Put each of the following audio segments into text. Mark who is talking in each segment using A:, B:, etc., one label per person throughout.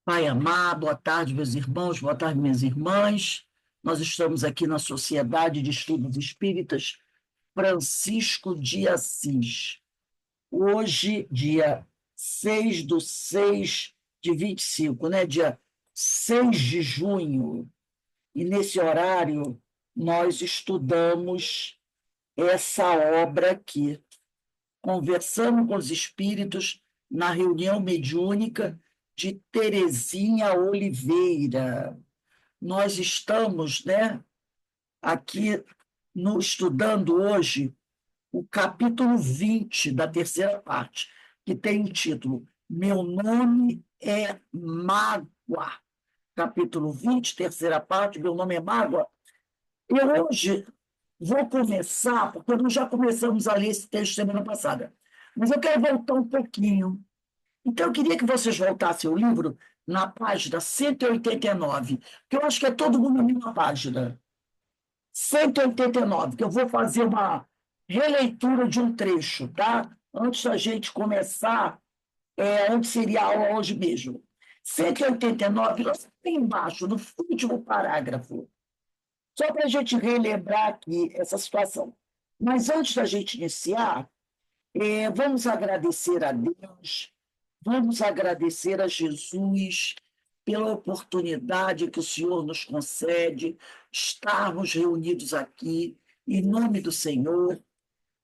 A: Pai amado, boa tarde, meus irmãos, boa tarde, minhas irmãs. Nós estamos aqui na Sociedade de Estudos Espíritas Francisco de Assis. Hoje, dia 6/6/25, né? Dia 6 de junho. E nesse horário, nós estudamos essa obra aqui, conversando com os espíritos na reunião mediúnica de Terezinha Oliveira. Nós estamos, né, aqui estudando hoje o capítulo 20 da terceira parte, que tem o título Meu Nome é Mágoa. Capítulo 20, terceira parte, Meu Nome é Mágoa. Eu hoje vou começar, porque nós já começamos a ler esse texto semana passada, mas eu quero voltar um pouquinho. Então, eu queria que vocês voltassem o livro na página 189, que eu acho que é todo mundo na mesma página. 189, que eu vou fazer uma releitura de um trecho, tá? Antes da gente começar, onde seria a aula hoje mesmo. 189, nós tem embaixo, no último parágrafo, só para a gente relembrar aqui essa situação. Mas antes da gente iniciar, vamos agradecer a Deus, vamos agradecer a Jesus pela oportunidade que o Senhor nos concede, estarmos reunidos aqui, em nome do Senhor,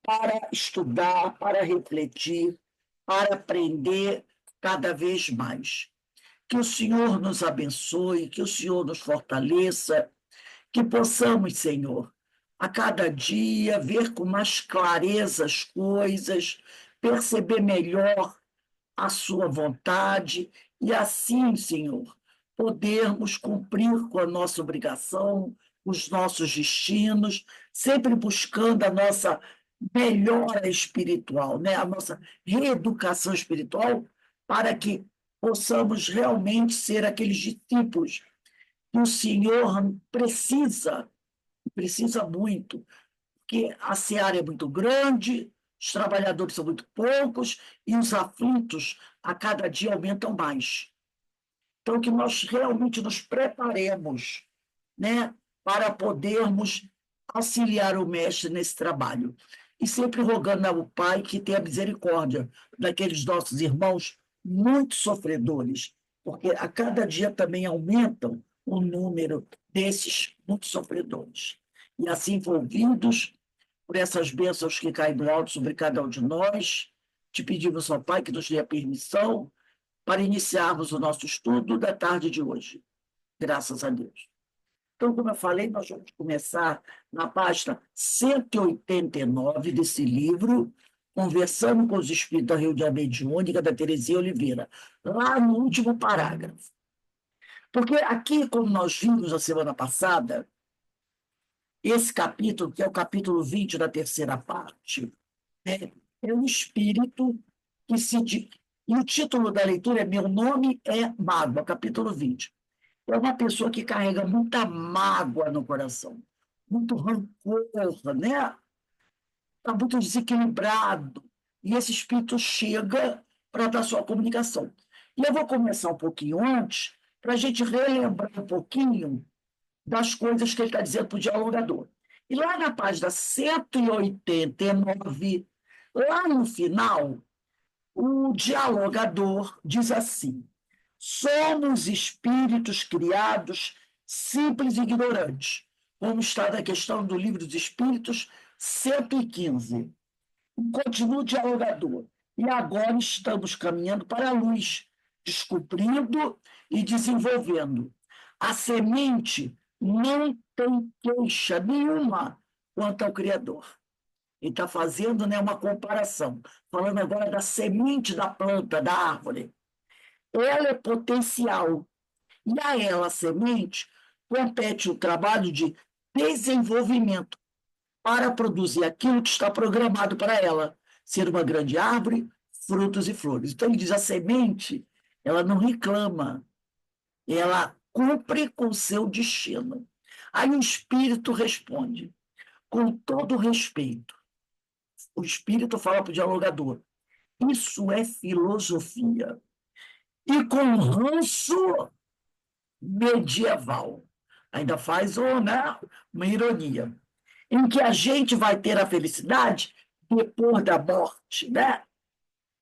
A: para estudar, para refletir, para aprender cada vez mais. Que o Senhor nos abençoe, que o Senhor nos fortaleça, que possamos, Senhor, a cada dia ver com mais clareza as coisas, perceber melhor a sua vontade e assim, Senhor, podermos cumprir com a nossa obrigação, os nossos destinos, sempre buscando a nossa melhora espiritual, né? A nossa reeducação espiritual, para que possamos realmente ser aqueles discípulos que o Senhor precisa muito, porque a seara é muito grande, os trabalhadores são muito poucos e os aflitos a cada dia aumentam mais. Então, que nós realmente nos preparemos, né, para podermos auxiliar o mestre nesse trabalho. E sempre rogando ao Pai que tenha misericórdia daqueles nossos irmãos muito sofredores, porque a cada dia também aumentam o número desses muito sofredores. E assim envolvidos por essas bênçãos que caem do alto sobre cada um de nós, te pedimos ao Pai que nos dê a permissão para iniciarmos o nosso estudo da tarde de hoje. Graças a Deus. Então, como eu falei, nós vamos começar na página 189 desse livro, Conversando com os Espíritos da Reunião Mediúnica, da Terezinha Oliveira, lá no último parágrafo. Porque aqui, como nós vimos na semana passada, esse capítulo, que é o capítulo 20 da terceira parte, né, é um espírito que se. E o título da leitura é Meu Nome é Mágoa, capítulo 20. É uma pessoa que carrega muita mágoa no coração, muito rancor, né? Está muito desequilibrado. E esse espírito chega para dar sua comunicação. E eu vou começar um pouquinho antes, para a gente relembrar um pouquinho das coisas que ele está dizendo para o dialogador. E lá na página 189, lá no final, o dialogador diz assim: somos espíritos criados simples e ignorantes, como está na questão do Livro dos Espíritos 115. Continua o dialogador. E agora estamos caminhando para a luz, descobrindo e desenvolvendo. A semente não tem queixa nenhuma quanto ao Criador. Ele está fazendo, né, uma comparação, falando agora da semente da planta, da árvore. Ela é potencial, e a ela, a semente, compete o trabalho de desenvolvimento para produzir aquilo que está programado para ela, ser uma grande árvore, frutos e flores. Então, ele diz: a semente, ela não reclama, ela cumpre com o seu destino. Aí o espírito responde, com todo respeito. O espírito fala para o dialogador: isso é filosofia. e com ranço medieval. Ainda faz uma ironia. Em que a gente vai ter a felicidade depois da morte, né?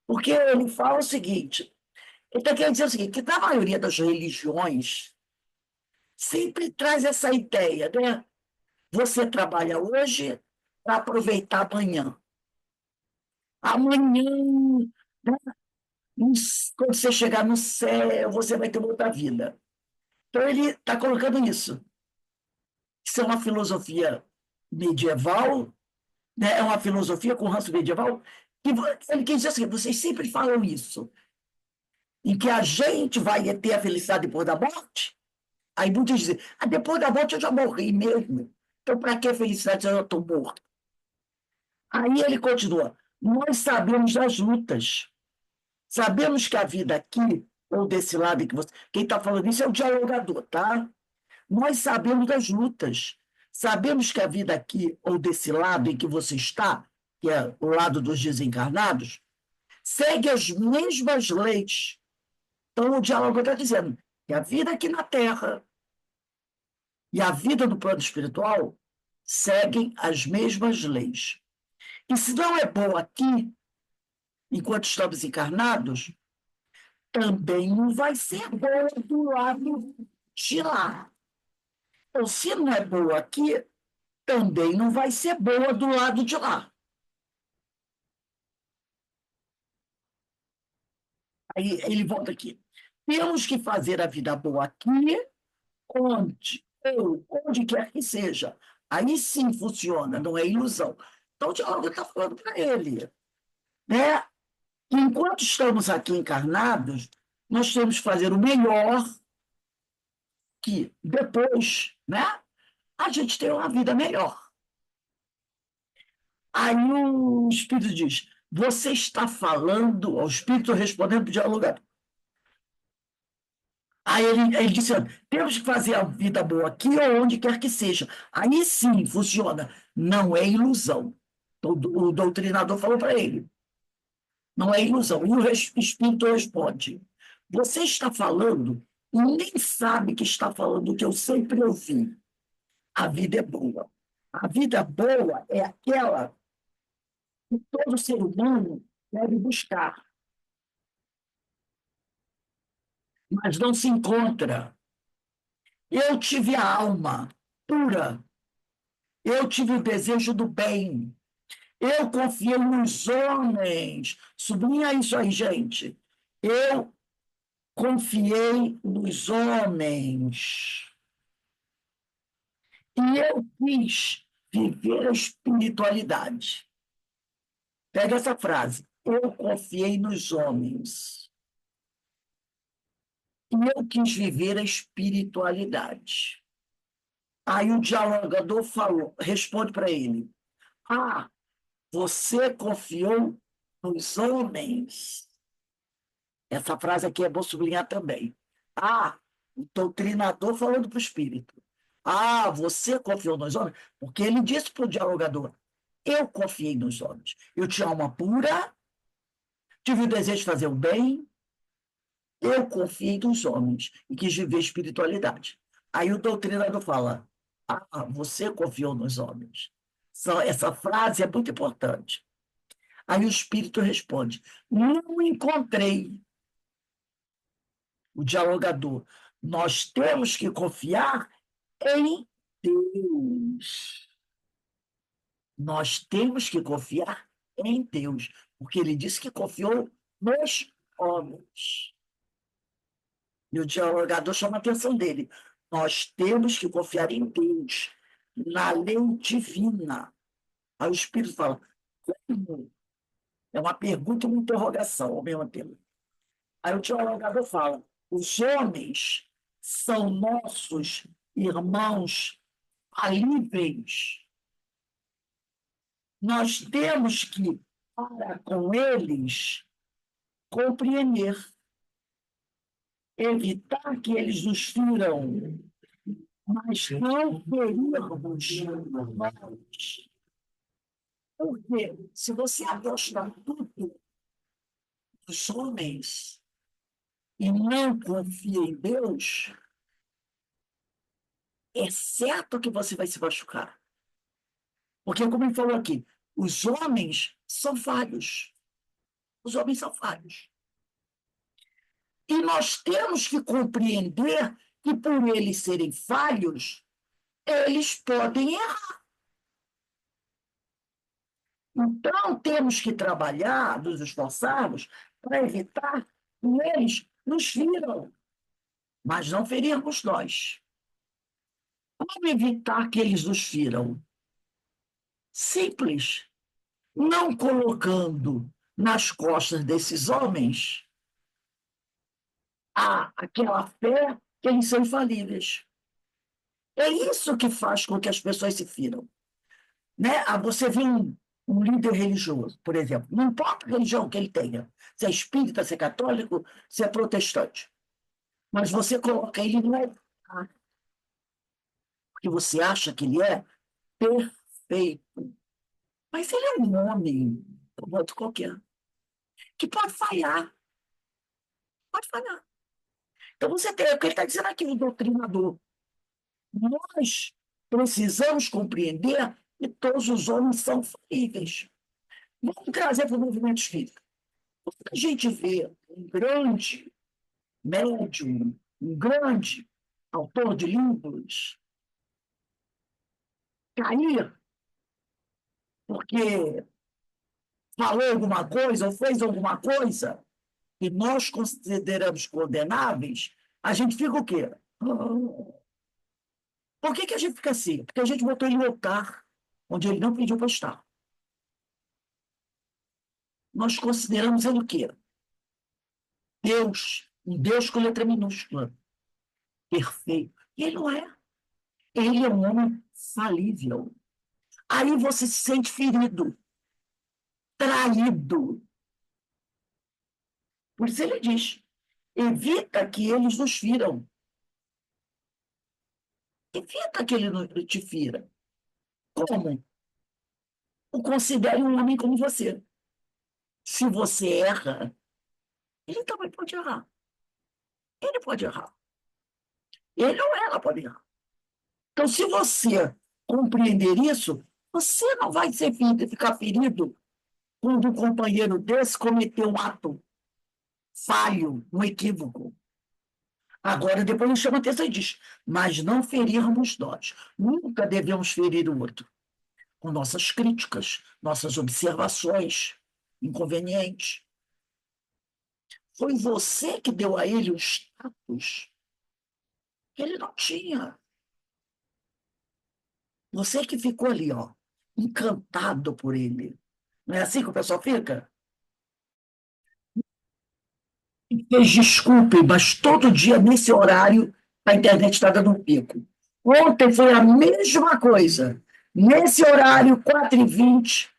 A: Porque ele fala o seguinte, ele está querendo dizer o seguinte, que na maioria das religiões sempre traz essa ideia, né? Você trabalha hoje para aproveitar amanhã. Amanhã, né? Quando você chegar no céu, você vai ter uma outra vida. Então, ele está colocando isso. Isso é uma filosofia medieval, né? É uma filosofia com ranço medieval, que ele quer dizer assim, vocês sempre falam isso, em que a gente vai ter a felicidade depois da morte. Aí muitos dizem, depois da morte eu já morri mesmo. Então, para que felicidade se eu já estou morto? Aí ele continua, nós sabemos das lutas, sabemos que a vida aqui, ou desse lado em que você... Quem está falando isso é o dialogador, tá? Nós sabemos das lutas, sabemos que a vida aqui, ou desse lado em que você está, que é o lado dos desencarnados, segue as mesmas leis. Então, o diálogo está dizendo que a vida aqui na Terra e a vida no plano espiritual seguem as mesmas leis. E se não é bom aqui, enquanto estamos encarnados, também não vai ser bom do lado de lá. Então, se não é boa aqui, também não vai ser boa do lado de lá. Aí ele volta aqui. Temos que fazer a vida boa aqui, onde quer que seja. Aí sim funciona, não é ilusão. Então, o diálogo está falando para ele, né? Que enquanto estamos aqui encarnados, nós temos que fazer o melhor que depois, né? A gente tem uma vida melhor. Aí o Espírito diz, você está falando, o Espírito respondendo para o dialogador. Aí ele disse, temos que fazer a vida boa aqui ou onde quer que seja. Aí sim funciona. Não é ilusão. O doutrinador falou para ele. Não é ilusão. E o Espírito responde. Você está falando e nem sabe que está falando o que eu sempre ouvi. A vida é boa. A vida boa é aquela que todo ser humano deve buscar, mas não se encontra. Eu tive a alma pura. Eu tive o desejo do bem. Eu confiei nos homens. Sublinha isso aí, gente. Eu confiei nos homens. E eu quis viver a espiritualidade. Pega essa frase. Eu confiei nos homens. E eu quis viver a espiritualidade. Aí o dialogador falou, responde para ele. Você confiou nos homens. Essa frase aqui é bom sublinhar também. O doutrinador falando para o espírito. Você confiou nos homens? Porque ele disse para o dialogador: eu confiei nos homens. Eu tinha alma pura, tive o desejo de fazer o bem, eu confiei nos homens e quis viver espiritualidade. Aí o doutrinador fala: você confiou nos homens. Essa frase é muito importante. Aí o espírito responde: não encontrei. O dialogador: nós temos que confiar em Deus. Nós temos que confiar em Deus, porque ele disse que confiou nos homens. E o dialogador chama a atenção dele. Nós temos que confiar em Deus, na lei divina. Aí o Espírito fala, como? É uma pergunta e uma interrogação ao mesmo tempo. Aí o dialogador fala, os homens são nossos irmãos falíveis. Nós temos que, para com eles, compreender, evitar que eles nos firam, mas não ferirmos nós. Porque se você apostar tudo nos homens, e não confia em Deus, é certo que você vai se machucar. Porque, como ele falou aqui, os homens são falhos. Os homens são falhos. E nós temos que compreender que, por eles serem falhos, eles podem errar. Então, temos que trabalhar, nos esforçarmos, para evitar que eles nos firam, mas não ferirmos nós. Como evitar que eles nos firam? Simples. Não colocando nas costas desses homens aquela fé que eles são infalíveis. É isso que faz com que as pessoas se firam. Né? Você vê um líder religioso, por exemplo, não importa a religião que ele tenha, se é espírita, se é católico, se é protestante, mas você coloca ele no altar, porque você acha que ele é perfeito. Mas ele é um homem, como outro qualquer, que pode falhar, pode falhar. Então você tem o que ele está dizendo aqui, o doutrinador. Nós precisamos compreender que todos os homens são falíveis. Vamos trazer para o movimento espírita. Quando a gente vê um grande médium, um grande autor de livros, cair porque falou alguma coisa ou fez alguma coisa que nós consideramos condenáveis, a gente fica o quê? Por que a gente fica assim? Porque a gente botou ele no altar, onde ele não pediu para estar. Nós consideramos ele o quê? Deus, um Deus com letra minúscula, perfeito. E ele não é. Ele é um homem falível. Aí você se sente ferido, traído. Por isso ele diz: evita que eles nos firam. Evita que ele te fira. Como? O considere um homem como você. Se você erra, ele também pode errar. Ele pode errar. Ele ou ela pode errar. Então, se você compreender isso, você não vai ficar ferido quando um companheiro desse cometeu um ato falho, um equívoco. Agora, depois ele chama a atenção e diz: mas não ferirmos nós. Nunca devemos ferir o outro com nossas críticas, nossas observações inconvenientes. Foi você que deu a ele o status que ele não tinha. Você que ficou ali, ó, encantado por ele. Não é assim que o pessoal fica? Desculpe, mas todo dia, nesse horário, a internet está dando um pico. Ontem foi a mesma coisa. Nesse horário, 4h20,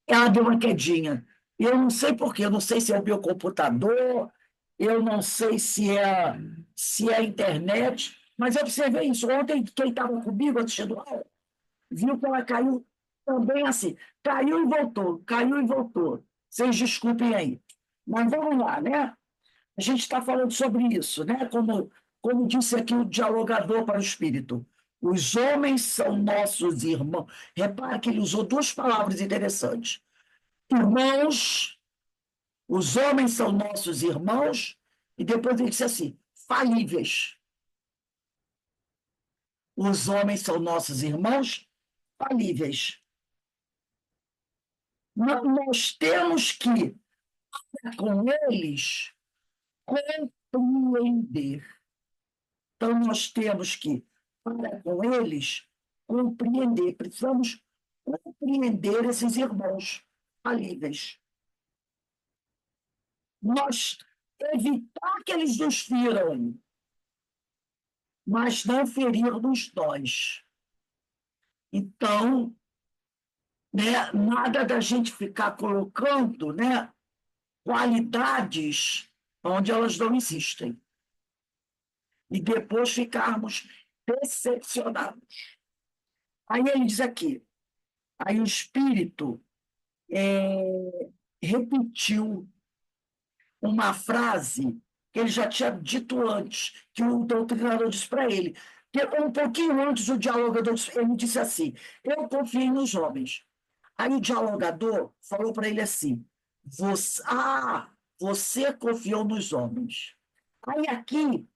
A: ela deu uma quedinha. Eu não sei por quê, eu não sei se é o meu computador, eu não sei se é a internet, mas eu observei isso. Ontem, quem estava comigo assistindo aula, viu que ela caiu também assim. Caiu e voltou, caiu e voltou. Vocês desculpem aí. Mas vamos lá, né? A gente está falando sobre isso, né? Como disse aqui o dialogador para o espírito. Os homens são nossos irmãos. Repare que ele usou duas palavras interessantes. Irmãos, os homens são nossos irmãos, e depois ele disse assim, falíveis. Os homens são nossos irmãos, falíveis. Nós temos que, com eles, compreender. Então, nós temos que, para com eles, compreender. Precisamos compreender esses irmãos falíveis. Nós evitar que eles nos firam, mas não ferirmos nós. Então, né, nada da gente ficar colocando, né, qualidades onde elas não existem. E depois ficarmos decepcionados. Aí ele diz aqui, aí o espírito repetiu uma frase que ele já tinha dito antes, que o doutrinador disse para ele. Que um pouquinho antes, o dialogador ele disse assim: eu confiei nos homens. Aí o dialogador falou para ele assim: você confiou nos homens. Aí aqui,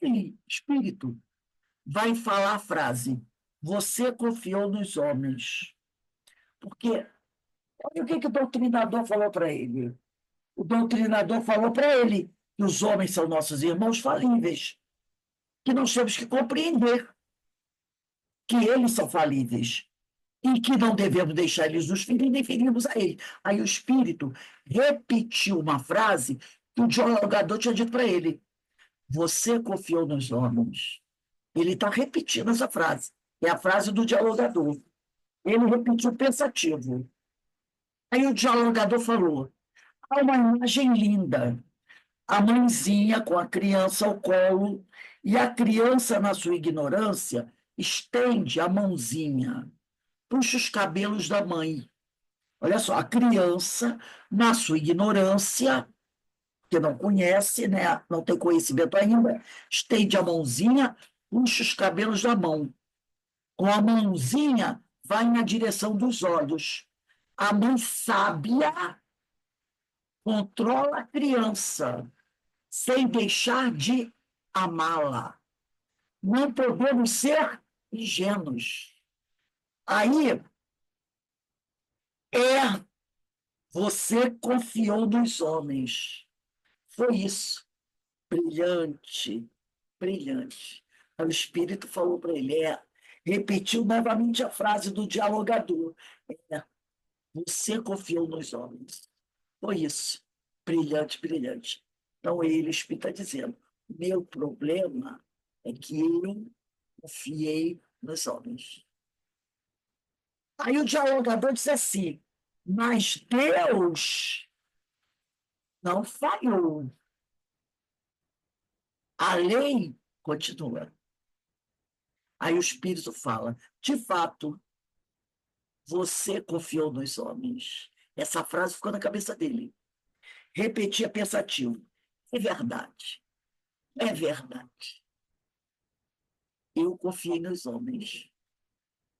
A: ele, espírito, vai falar a frase: você confiou nos homens. Porque olha o que o doutrinador falou para ele. O doutrinador falou para ele que os homens são nossos irmãos falíveis, que nós temos que compreender que eles são falíveis e que não devemos deixar eles nos ferir, nem ferirmos a ele. Aí o espírito repetiu uma frase que o dialogador tinha dito para ele: você confiou nos homens. Ele está repetindo essa frase. É a frase do dialogador. Ele repetiu pensativo. Aí o dialogador falou: há uma imagem linda, a mãezinha com a criança ao colo, e a criança, na sua ignorância, estende a mãozinha, puxa os cabelos da mãe. Olha só, a criança, na sua ignorância, que não conhece, né, não tem conhecimento ainda, estende a mãozinha, puxa os cabelos da mão. Com a mãozinha, vai na direção dos olhos. A mãe sábia controla a criança, sem deixar de amá-la. Não podemos ser ingênuos. Aí é você confiou nos homens. Foi isso. Brilhante, brilhante. Aí o Espírito falou para ele, repetiu novamente a frase do dialogador. É, você confiou nos homens. Foi isso. Brilhante, brilhante. Então ele, o Espírito, está dizendo, meu problema é que eu confiei nos homens. Aí o dialogador disse assim, mas Deus não falhou. A lei continua. Aí o Espírito fala, de fato, você confiou nos homens. Essa frase ficou na cabeça dele. Repetia pensativo. É verdade. É verdade. Eu confiei nos homens.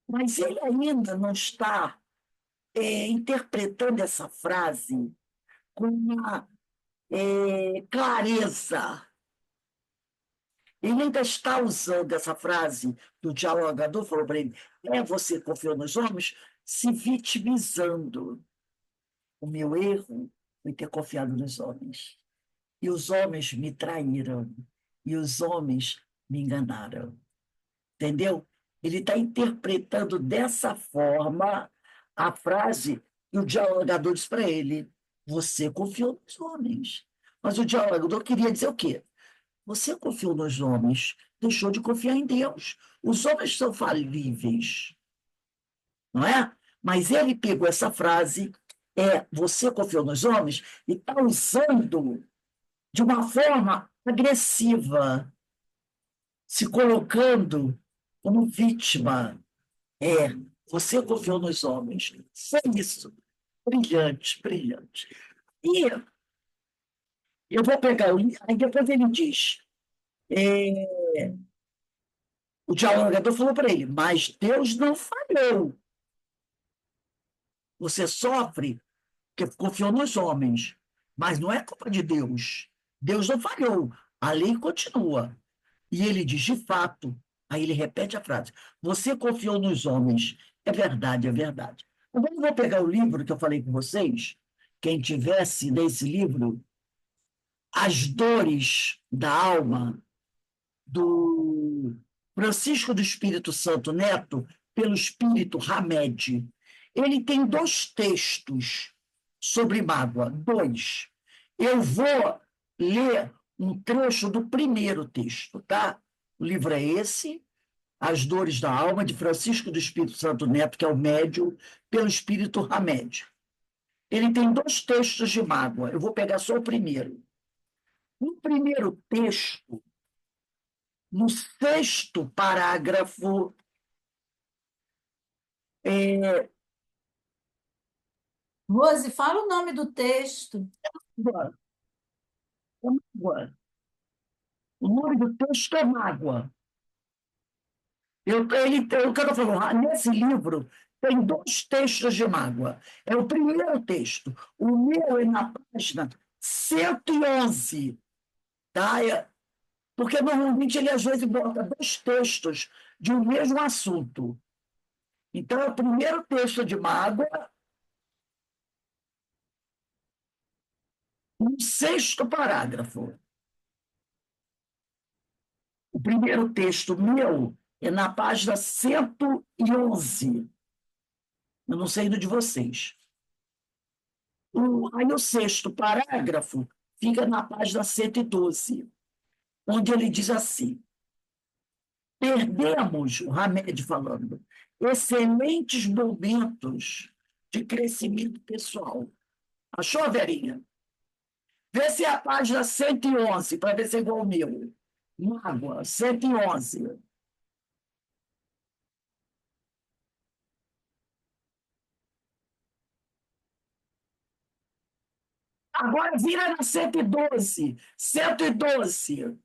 A: Mas ele ainda não está interpretando essa frase com uma clareza. Ele ainda está usando essa frase do dialogador, falou para ele, você confiou nos homens, se vitimizando. O meu erro foi ter confiado nos homens. E os homens me traíram. E os homens me enganaram. Entendeu? Ele está interpretando dessa forma a frase que o dialogador disse para ele. Você confiou nos homens. Mas o dialogador queria dizer o quê? Você confiou nos homens, deixou de confiar em Deus. Os homens são falíveis, não é? Mas ele pegou essa frase, você confiou nos homens, e está usando de uma forma agressiva, se colocando como vítima. Você confiou nos homens. Foi isso. Brilhante, brilhante. E eu vou pegar, aí depois ele diz, o dialogador falou para ele, mas Deus não falhou. Você sofre porque confiou nos homens, mas não é culpa de Deus. Deus não falhou, a lei continua. E ele diz, de fato, aí ele repete a frase, você confiou nos homens. É verdade, é verdade. Agora eu vou pegar o livro que eu falei com vocês, quem tivesse nesse livro, As Dores da Alma, do Francisco do Espírito Santo Neto, pelo Espírito Hamed. Ele tem dois textos sobre mágoa, dois. Eu vou ler um trecho do primeiro texto, tá? O livro é esse, As Dores da Alma, de Francisco do Espírito Santo Neto, que é o médium, pelo Espírito Hamed. Ele tem dois textos de mágoa. Eu vou pegar só o primeiro. No primeiro texto, no sexto parágrafo, é,
B: Rose, fala o nome do texto.
A: mágoa, mágoa. O nome do texto é Mágoa. O que eu estou falando, nesse livro tem dois textos de mágoa. É o primeiro texto. O meu é na página 111, tá? Porque normalmente ele às vezes bota dois textos de um mesmo assunto. Então, é o primeiro texto de mágoa, no sexto parágrafo. O primeiro texto meu é na página 111. Eu não sei do de vocês. Aí o sexto parágrafo fica na página 112, onde ele diz assim: perdemos, o Hamed falando, excelentes momentos de crescimento pessoal. Achou, Verinha? Vê se é a página 111, para ver se é igual ao meu. Mágoa, 111. Agora vira na 112. 112.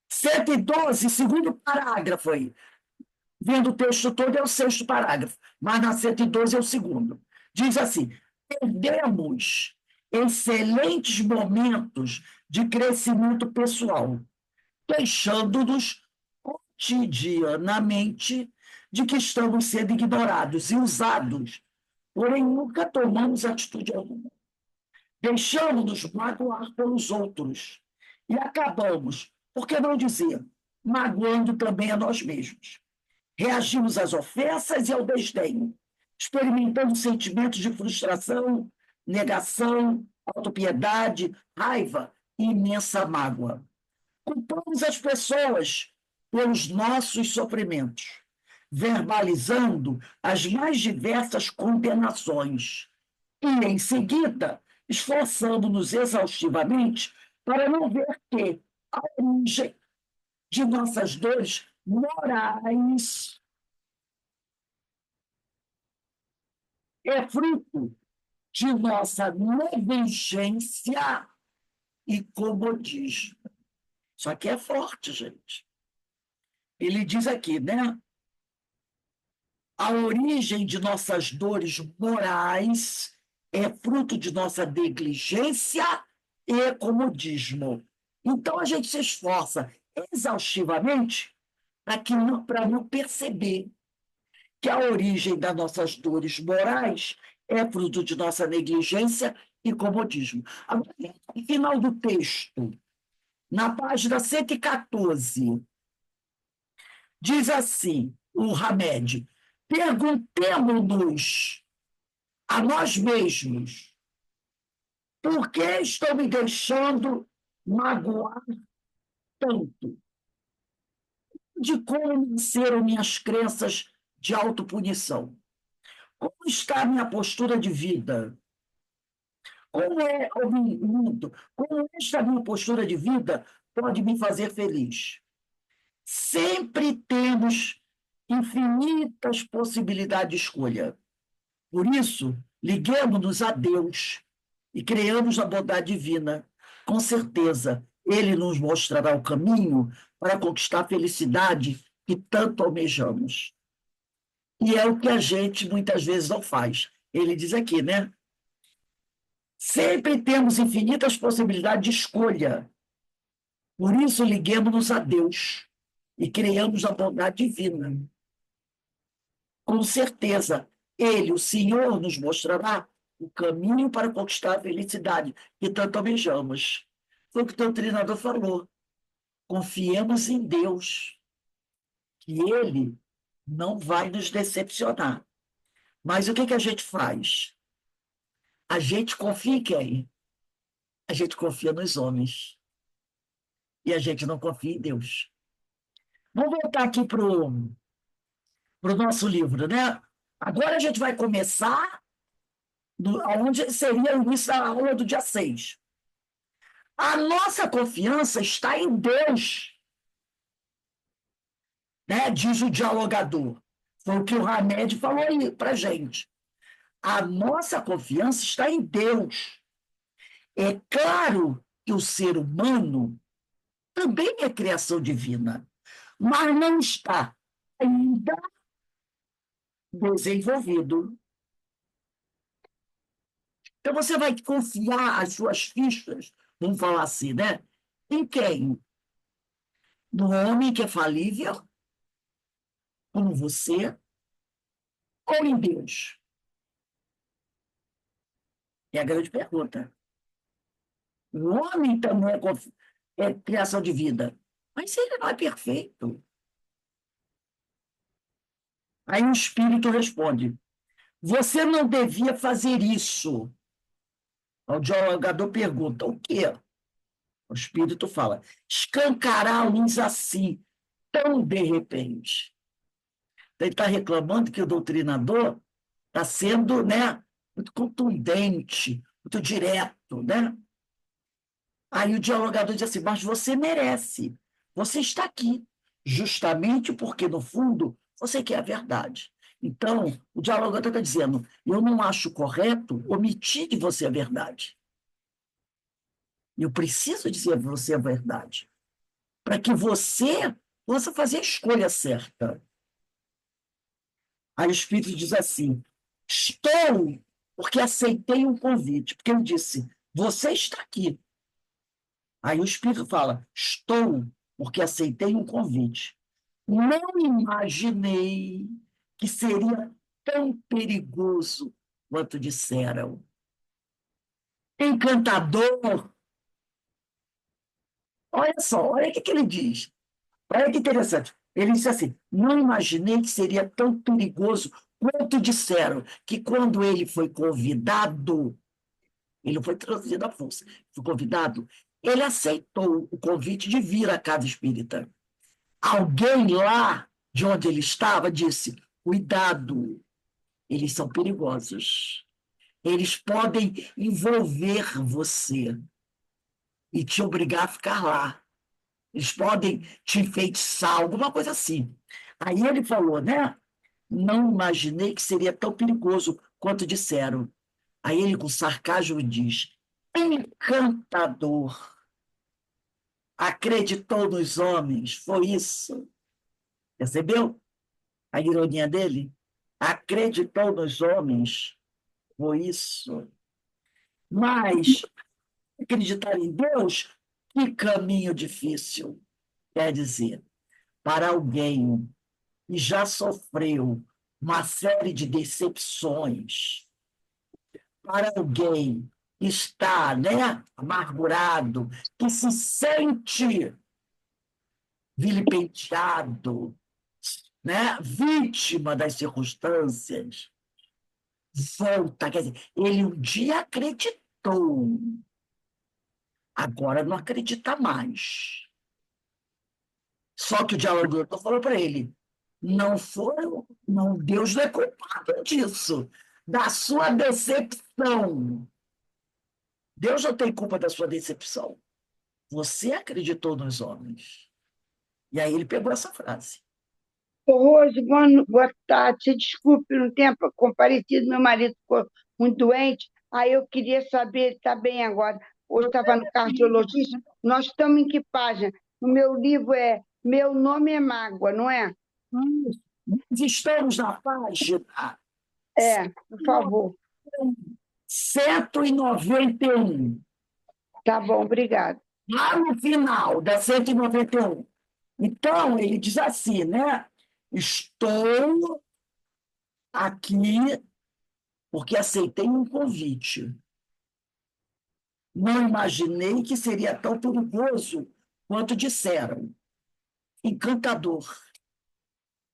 A: 112, segundo parágrafo aí. Vendo o texto todo, é o sexto parágrafo, mas na 112 é o segundo. Diz assim: perdemos excelentes momentos de crescimento pessoal, queixando-nos cotidianamente de que estamos sendo ignorados e usados, porém nunca tomamos atitude alguma. Deixamos-nos magoar pelos outros e acabamos, por que não dizer, magoando também a nós mesmos. Reagimos às ofensas e ao desdém, experimentando sentimentos de frustração, negação, autopiedade, raiva e imensa mágoa. Culpamos as pessoas pelos nossos sofrimentos, verbalizando as mais diversas condenações. E, em seguida, esforçando-nos exaustivamente para não ver que a origem de nossas dores morais é fruto de nossa negligência e comodismo. Isso aqui é forte, gente. Ele diz aqui, né? A origem de nossas dores morais é fruto de nossa negligência e comodismo. Então, a gente se esforça exaustivamente para não perceber que a origem das nossas dores morais é fruto de nossa negligência e comodismo. Agora, no final do texto, na página 114, diz assim, o Hamed: perguntemo-nos a nós mesmos por que estou me deixando magoar tanto? De como nasceram minhas crenças de autopunição? Como está a minha postura de vida? Como é o mundo? Como esta minha postura de vida pode me fazer feliz? Sempre temos infinitas possibilidades de escolha. Por isso, liguemos-nos a Deus e creamos na bondade divina. Com certeza, Ele nos mostrará o caminho para conquistar a felicidade que tanto almejamos. E é o que a gente muitas vezes não faz. Ele diz aqui, né? Sempre temos infinitas possibilidades de escolha. Por isso, liguemos-nos a Deus e creamos na bondade divina. Com certeza, Ele, o Senhor, nos mostrará o caminho para conquistar a felicidade que tanto almejamos. Foi o que o doutrinador falou. Confiemos em Deus, que Ele não vai nos decepcionar. Mas o que que a gente faz? A gente confia em quem? A gente confia nos homens. E a gente não confia em Deus. Vamos voltar aqui para o nosso livro, né? Agora a gente vai começar onde seria o início da aula do dia 6. A nossa confiança está em Deus, né? Diz o dialogador. Foi o que o Hamed falou aí para a gente. A nossa confiança está em Deus. É claro que o ser humano também é criação divina, mas não está ainda desenvolvido. Então, você vai confiar as suas fichas, vamos falar assim, né? Em quem? No homem que é falível, como você, ou em Deus? É a grande pergunta. O homem também é criação de vida, mas ele não é perfeito. Aí o Espírito responde: você não devia fazer isso. O dialogador pergunta: o quê? O Espírito fala: escancarar a luz assim, tão de repente. Então, ele está reclamando que o doutrinador está sendo, né, muito contundente, muito direto, né? Aí o dialogador diz assim: mas você merece, você está aqui, justamente porque, no fundo, você quer a verdade. Então, o dialogador está dizendo: eu não acho correto omitir de você a verdade. Eu preciso dizer a você a verdade, para que você possa fazer a escolha certa. Aí o Espírito diz assim: estou, porque aceitei um convite, porque ele disse: você está aqui. Aí o Espírito fala: estou, porque aceitei um convite. Não imaginei que seria tão perigoso quanto disseram. Encantador. Olha só, olha o que ele diz. Olha que interessante. Ele disse assim: não imaginei que seria tão perigoso quanto disseram, que quando ele foi convidado, ele não foi trazido à força, foi convidado, ele aceitou o convite de vir à casa espírita. Alguém lá de onde ele estava disse: cuidado, eles são perigosos. Eles podem envolver você e te obrigar a ficar lá. Eles podem te enfeitiçar, alguma coisa assim. Aí ele falou, né? Não imaginei que seria tão perigoso quanto disseram. Aí ele, com sarcasmo, diz: encantador. Acreditou nos homens, foi isso. Percebeu a ironia dele? Acreditou nos homens, foi isso. Mas acreditar em Deus, que caminho difícil. Quer dizer, para alguém que já sofreu uma série de decepções, para alguém que está, né, amargurado, que se sente vilipendiado, né, vítima das circunstâncias, volta, quer dizer, ele um dia acreditou, agora não acredita mais. Só que o dialogador falou para ele: não foram, não, Deus não é culpado disso, da sua decepção. Deus não tem culpa da sua decepção. Você acreditou nos homens. E aí ele pegou essa frase.
B: Ô, Rose, boa tarde. Se desculpe, no tempo comparecido, meu marido ficou muito doente. Aí eu queria saber, ele está bem agora. Hoje estava no cardiologista. Nós estamos em que página? O meu livro é Meu Nome é Mágoa, não é?
A: Nós estamos na página
B: É, por favor.
A: 191,
B: Tá bom, obrigada.
A: lá no final da 191. Então, ele diz assim, né? Estou aqui porque aceitei um convite. Não imaginei que seria tão perigoso quanto disseram. Encantador.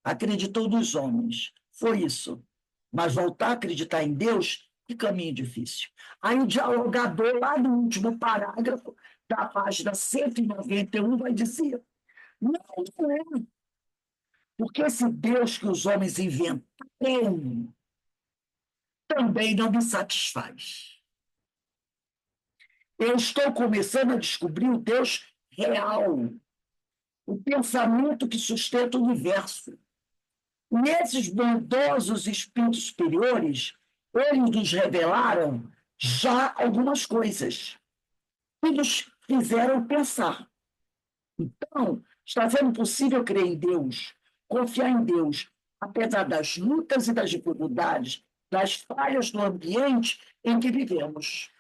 A: Acreditou nos homens. Foi isso. Mas voltar a acreditar em Deus, que caminho difícil. Aí o dialogador, lá no último parágrafo da página 191, vai dizer: não, não é. Porque esse Deus que os homens inventaram também não me satisfaz. Eu estou começando a descobrir o Deus real, o pensamento que sustenta o universo. Nesses bondosos espíritos superiores, eles nos revelaram já algumas coisas que nos fizeram pensar. Então, está sendo possível crer em Deus, confiar em Deus, apesar das lutas e das dificuldades, das falhas do ambiente em que vivemos.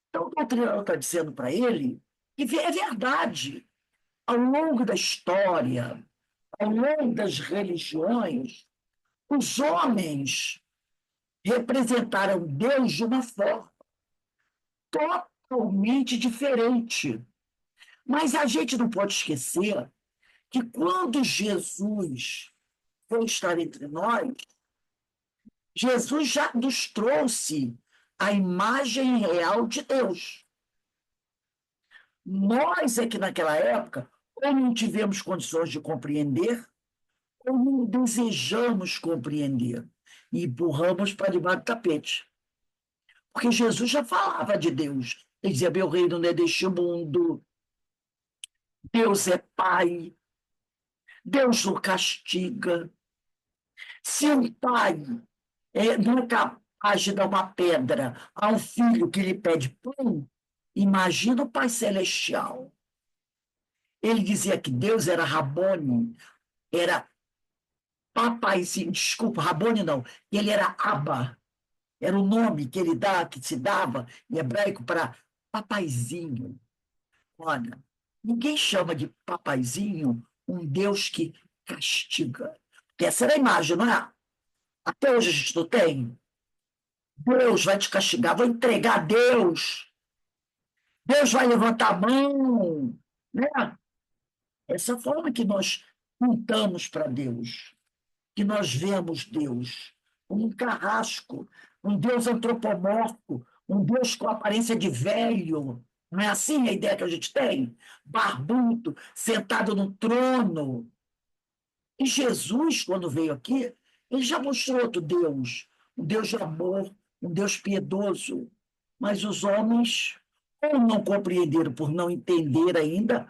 A: Então, o doutrinário está dizendo para ele que é verdade. Ao longo da história, ao longo das religiões, os homens representaram Deus de uma forma totalmente diferente. Mas a gente não pode esquecer que quando Jesus foi estar entre nós, Jesus já nos trouxe a imagem real de Deus. Nós é que naquela época ou não tivemos condições de compreender, ou não desejamos compreender e empurramos para debaixo do tapete. Porque Jesus já falava de Deus. Ele dizia: meu reino não é deste mundo, Deus é Pai, Deus não castiga. Se um pai não é capaz de dar uma pedra a um filho que lhe pede pão, imagina o Pai Celestial. Ele dizia que Deus era Rabone, era papaizinho, desculpa, Rabone não, ele era Abba, era o nome que ele dá, que se dava em hebraico para papaizinho. Olha, ninguém chama de papaizinho um Deus que castiga. Porque essa era a imagem, não é? Até hoje a gente não tem. Deus vai te castigar, vou entregar a Deus. Deus vai levantar a mão. Né? Essa forma que nós contamos para Deus, que nós vemos Deus como um carrasco, um Deus antropomorfo, um Deus com aparência de velho. Não é assim a ideia que a gente tem? Barbudo, sentado no trono. E Jesus, quando veio aqui, ele já mostrou outro Deus, um Deus de amor, um Deus piedoso. Mas os homens ou não compreenderam por não entender ainda,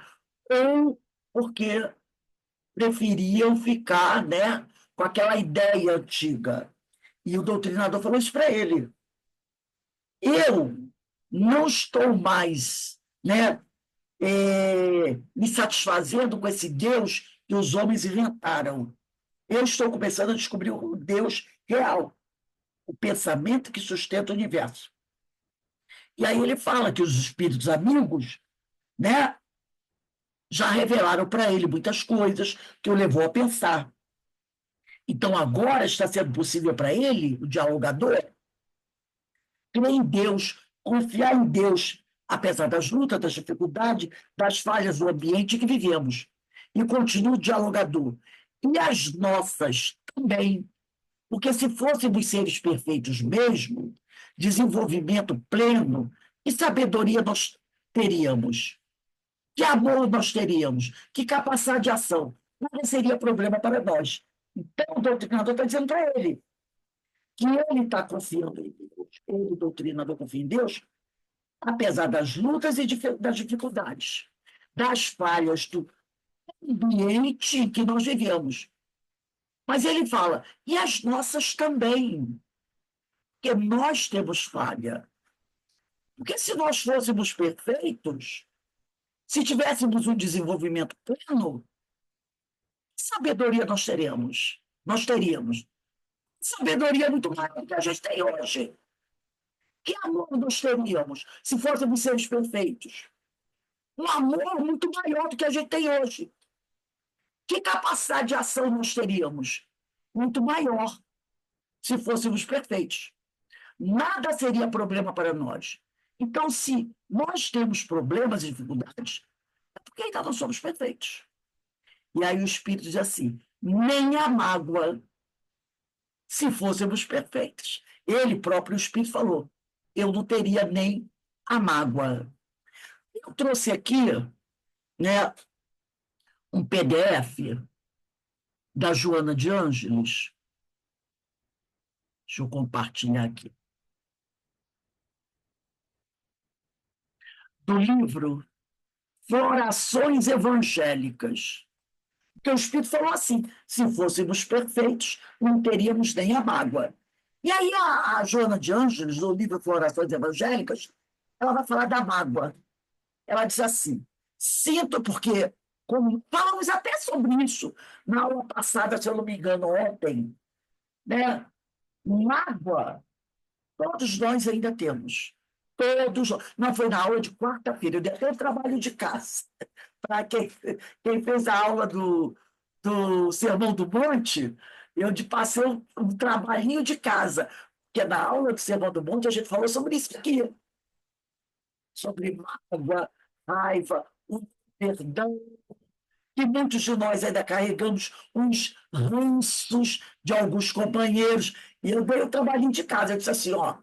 A: ou porque preferiam ficar, né, com aquela ideia antiga. E o doutrinador falou isso para ele. Eu não estou mais, né, me satisfazendo com esse Deus que os homens inventaram. Eu estou começando a descobrir o Deus real, o pensamento que sustenta o universo. E aí ele fala que os espíritos amigos, né, já revelaram para ele muitas coisas que o levou a pensar. Então agora está sendo possível para ele, o dialogador, crer em Deus, confiar em Deus, apesar das lutas, das dificuldades, das falhas do ambiente que vivemos. E continua o dialogador. E as nossas também. Porque se fôssemos seres perfeitos mesmo, desenvolvimento pleno e sabedoria nós teríamos. Que amor nós teríamos? Que capacidade de ação? Não seria problema para nós. Então, o doutrinador está dizendo para ele que ele está confiando em Deus. Ele, o doutrinador, confia em Deus, apesar das lutas e das dificuldades, das falhas do ambiente que nós vivemos. Mas ele fala, e as nossas também, porque nós temos falha. Porque se nós fôssemos perfeitos, se tivéssemos um desenvolvimento pleno, que sabedoria nós teremos? Nós teríamos sabedoria muito maior do que a gente tem hoje. Que amor nós teríamos se fôssemos seres perfeitos? Um amor muito maior do que a gente tem hoje. Que capacidade de ação nós teríamos? Muito maior se fôssemos perfeitos. Nada seria problema para nós. Então, se nós temos problemas e dificuldades, é porque ainda não somos perfeitos. E aí o Espírito diz assim, nem a mágoa, se fôssemos perfeitos. Ele próprio, o Espírito, falou, eu não teria nem a mágoa. Eu trouxe aqui, né, um PDF da Joana de Ângeles. Deixa eu compartilhar aqui. Do livro Florações Evangélicas. Porque o Espírito falou assim, se fôssemos perfeitos, não teríamos nem a mágoa. E aí a Joana de Ângeles, no livro Florações Evangélicas, ela vai falar da mágoa. Ela diz assim, sinto porque Falamos até sobre isso na aula passada, se eu não me engano, ontem, né? Mágoa, todos nós ainda temos. Todos. Não foi na aula de quarta-feira, eu dei até o trabalho de casa. Para quem fez a aula do Sermão do Monte, eu passei um trabalhinho de casa, porque na aula do Sermão do Monte a gente falou sobre isso aqui, sobre mágoa, raiva, o perdão, que muitos de nós ainda carregamos uns ranços de alguns companheiros. E eu dei o trabalhinho de casa, eu disse assim, ó,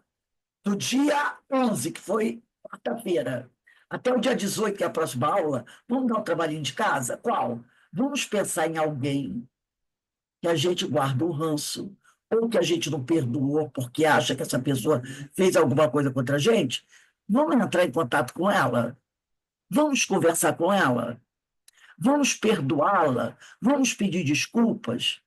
A: do dia 11, que foi quarta-feira, até o dia 18, que é a próxima aula, vamos dar um trabalhinho de casa? Qual? Vamos pensar em alguém que a gente guarda um ranço, ou que a gente não perdoou porque acha que essa pessoa fez alguma coisa contra a gente. Vamos entrar em contato com ela, vamos conversar com ela, vamos perdoá-la, vamos pedir desculpas.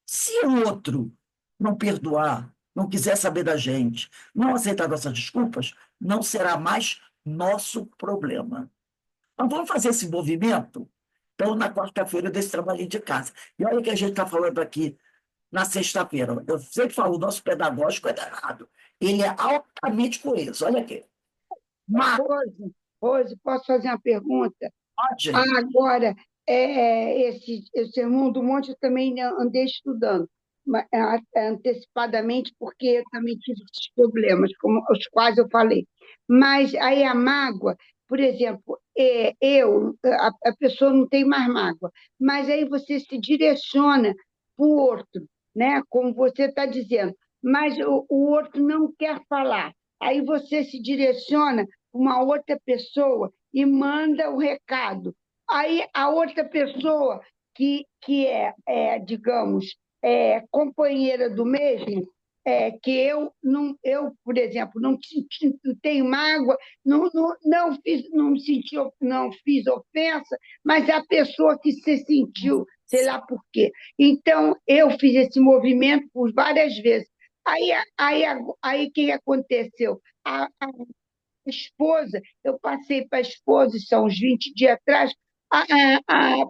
A: Se o outro não perdoar, não quiser saber da gente, não aceitar nossas desculpas, não será mais nosso problema. Então, vamos fazer esse movimento? Então, na quarta-feira, desse trabalhinho de casa. E olha o que a gente está falando aqui na sexta-feira. Eu sempre falo, o nosso pedagógico é danado. Ele é altamente coeso. Olha aqui. Mas,
B: Rose, posso fazer uma pergunta?
A: pode.
B: Agora, esse Sermão do Monte eu também andei estudando, antecipadamente, porque eu também tive esses problemas, como os quais eu falei. Mas aí a mágoa, por exemplo, a pessoa não tem mais mágoa, mas aí você se direciona para o outro, né? Como você está dizendo, mas o outro não quer falar. Aí você se direciona para uma outra pessoa e manda o recado. Aí a outra pessoa que digamos, companheira do mesmo, que eu, por exemplo, não tenho mágoa, não fiz ofensa, mas a pessoa que se sentiu, sei lá por quê. Então, eu fiz esse movimento por várias vezes. Aí o que aconteceu? A esposa, eu passei para a esposa, são uns 20 dias atrás,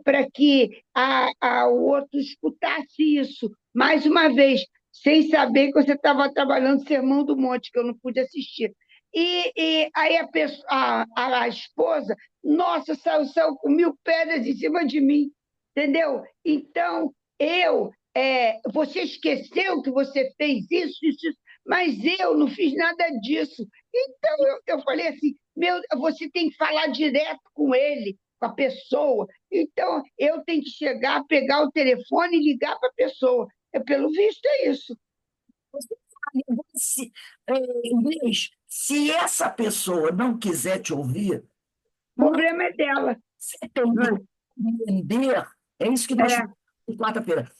B: para que o outro escutasse isso, mais uma vez, sem saber que você estava trabalhando Sermão do Monte, que eu não pude assistir. E aí a esposa, nossa, saiu com 1000 pedras em cima de mim, entendeu? Então, você esqueceu que você fez isso, mas eu não fiz nada disso. Então, eu falei assim, você tem que falar direto com ele, com a pessoa. Então, eu tenho que chegar, pegar o telefone e ligar para a pessoa. Pelo visto, é isso.
A: Se, Inês, se essa pessoa não quiser te ouvir,
B: O problema é dela.
A: você tem que
B: Né?
A: compreender, é isso que nós
B: É,
A: falamos na quarta-feira,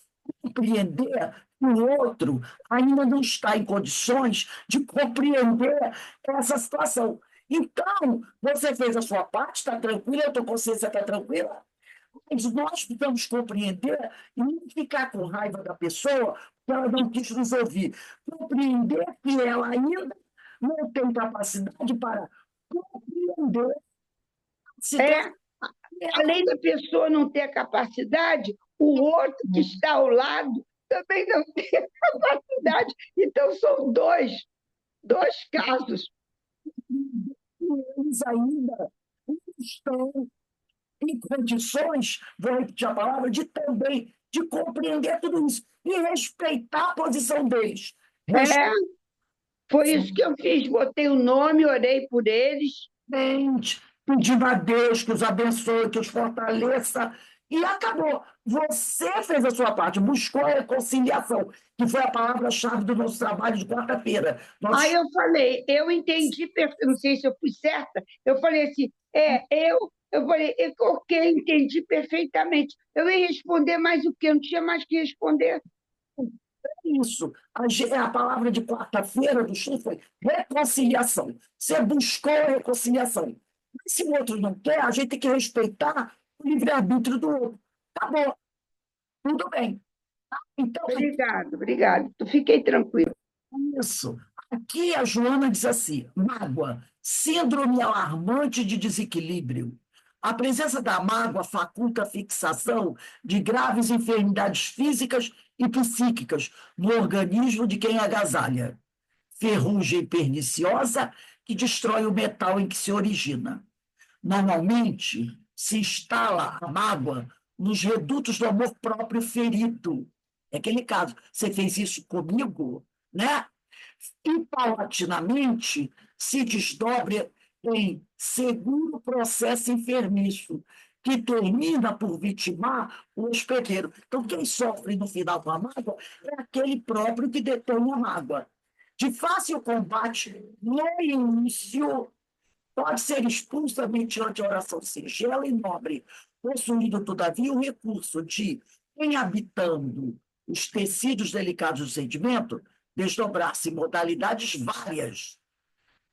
A: compreender que o outro ainda não está em condições de compreender essa situação. Então, você fez a sua parte, está tranquila, a tua consciência está tranquila, mas nós precisamos compreender e não ficar com raiva da pessoa porque ela não quis nos ouvir. Compreender que ela ainda não tem capacidade para compreender a situação
B: é.
A: dela.
B: Além da pessoa não ter capacidade, o outro que está ao lado também não tem capacidade. Então, são dois casos.
A: Eles ainda não estão em condições, vou repetir a palavra, de também de compreender tudo isso e respeitar a posição deles.
B: É, foi isso que eu fiz. Botei o nome, orei por eles.
A: Respeite, pedindo a Deus que os abençoe, que os fortaleça, e acabou. Você fez a sua parte, buscou a reconciliação, que foi a palavra-chave do nosso trabalho de quarta-feira.
B: Aí
A: Nós
B: eu falei, eu entendi, não sei se eu fui certa, eu falei assim, eu falei, ok, entendi perfeitamente. Eu ia responder mais o quê? Eu não tinha mais o que responder.
A: isso. A palavra de quarta-feira do Chico foi reconciliação. Você buscou a reconciliação. Mas se o outro não quer, a gente tem que respeitar o livre-arbítrio do outro. Acabou. Tudo bem. Então,
B: Obrigado, obrigado. Fiquei tranquilo.
A: isso. Aqui a Joana diz assim: mágoa, síndrome alarmante de desequilíbrio. A presença da mágoa faculta a fixação de graves enfermidades físicas e psíquicas no organismo de quem agasalha. Ferrugem perniciosa que destrói o metal em que se origina. Normalmente, se instala a mágoa nos redutos do amor próprio ferido. É aquele caso, você fez isso comigo, né? E, paulatinamente, se desdobra em seguro processo enfermiço, que termina por vitimar o hospedeiro. Então, quem sofre no final com a mágoa é aquele próprio que detém a mágoa. De fácil combate no início, pode ser expulsa mediante oração singela e nobre, possuindo, todavia, o recurso de, em habitando os tecidos delicados do sentimento, desdobrar-se em modalidades várias,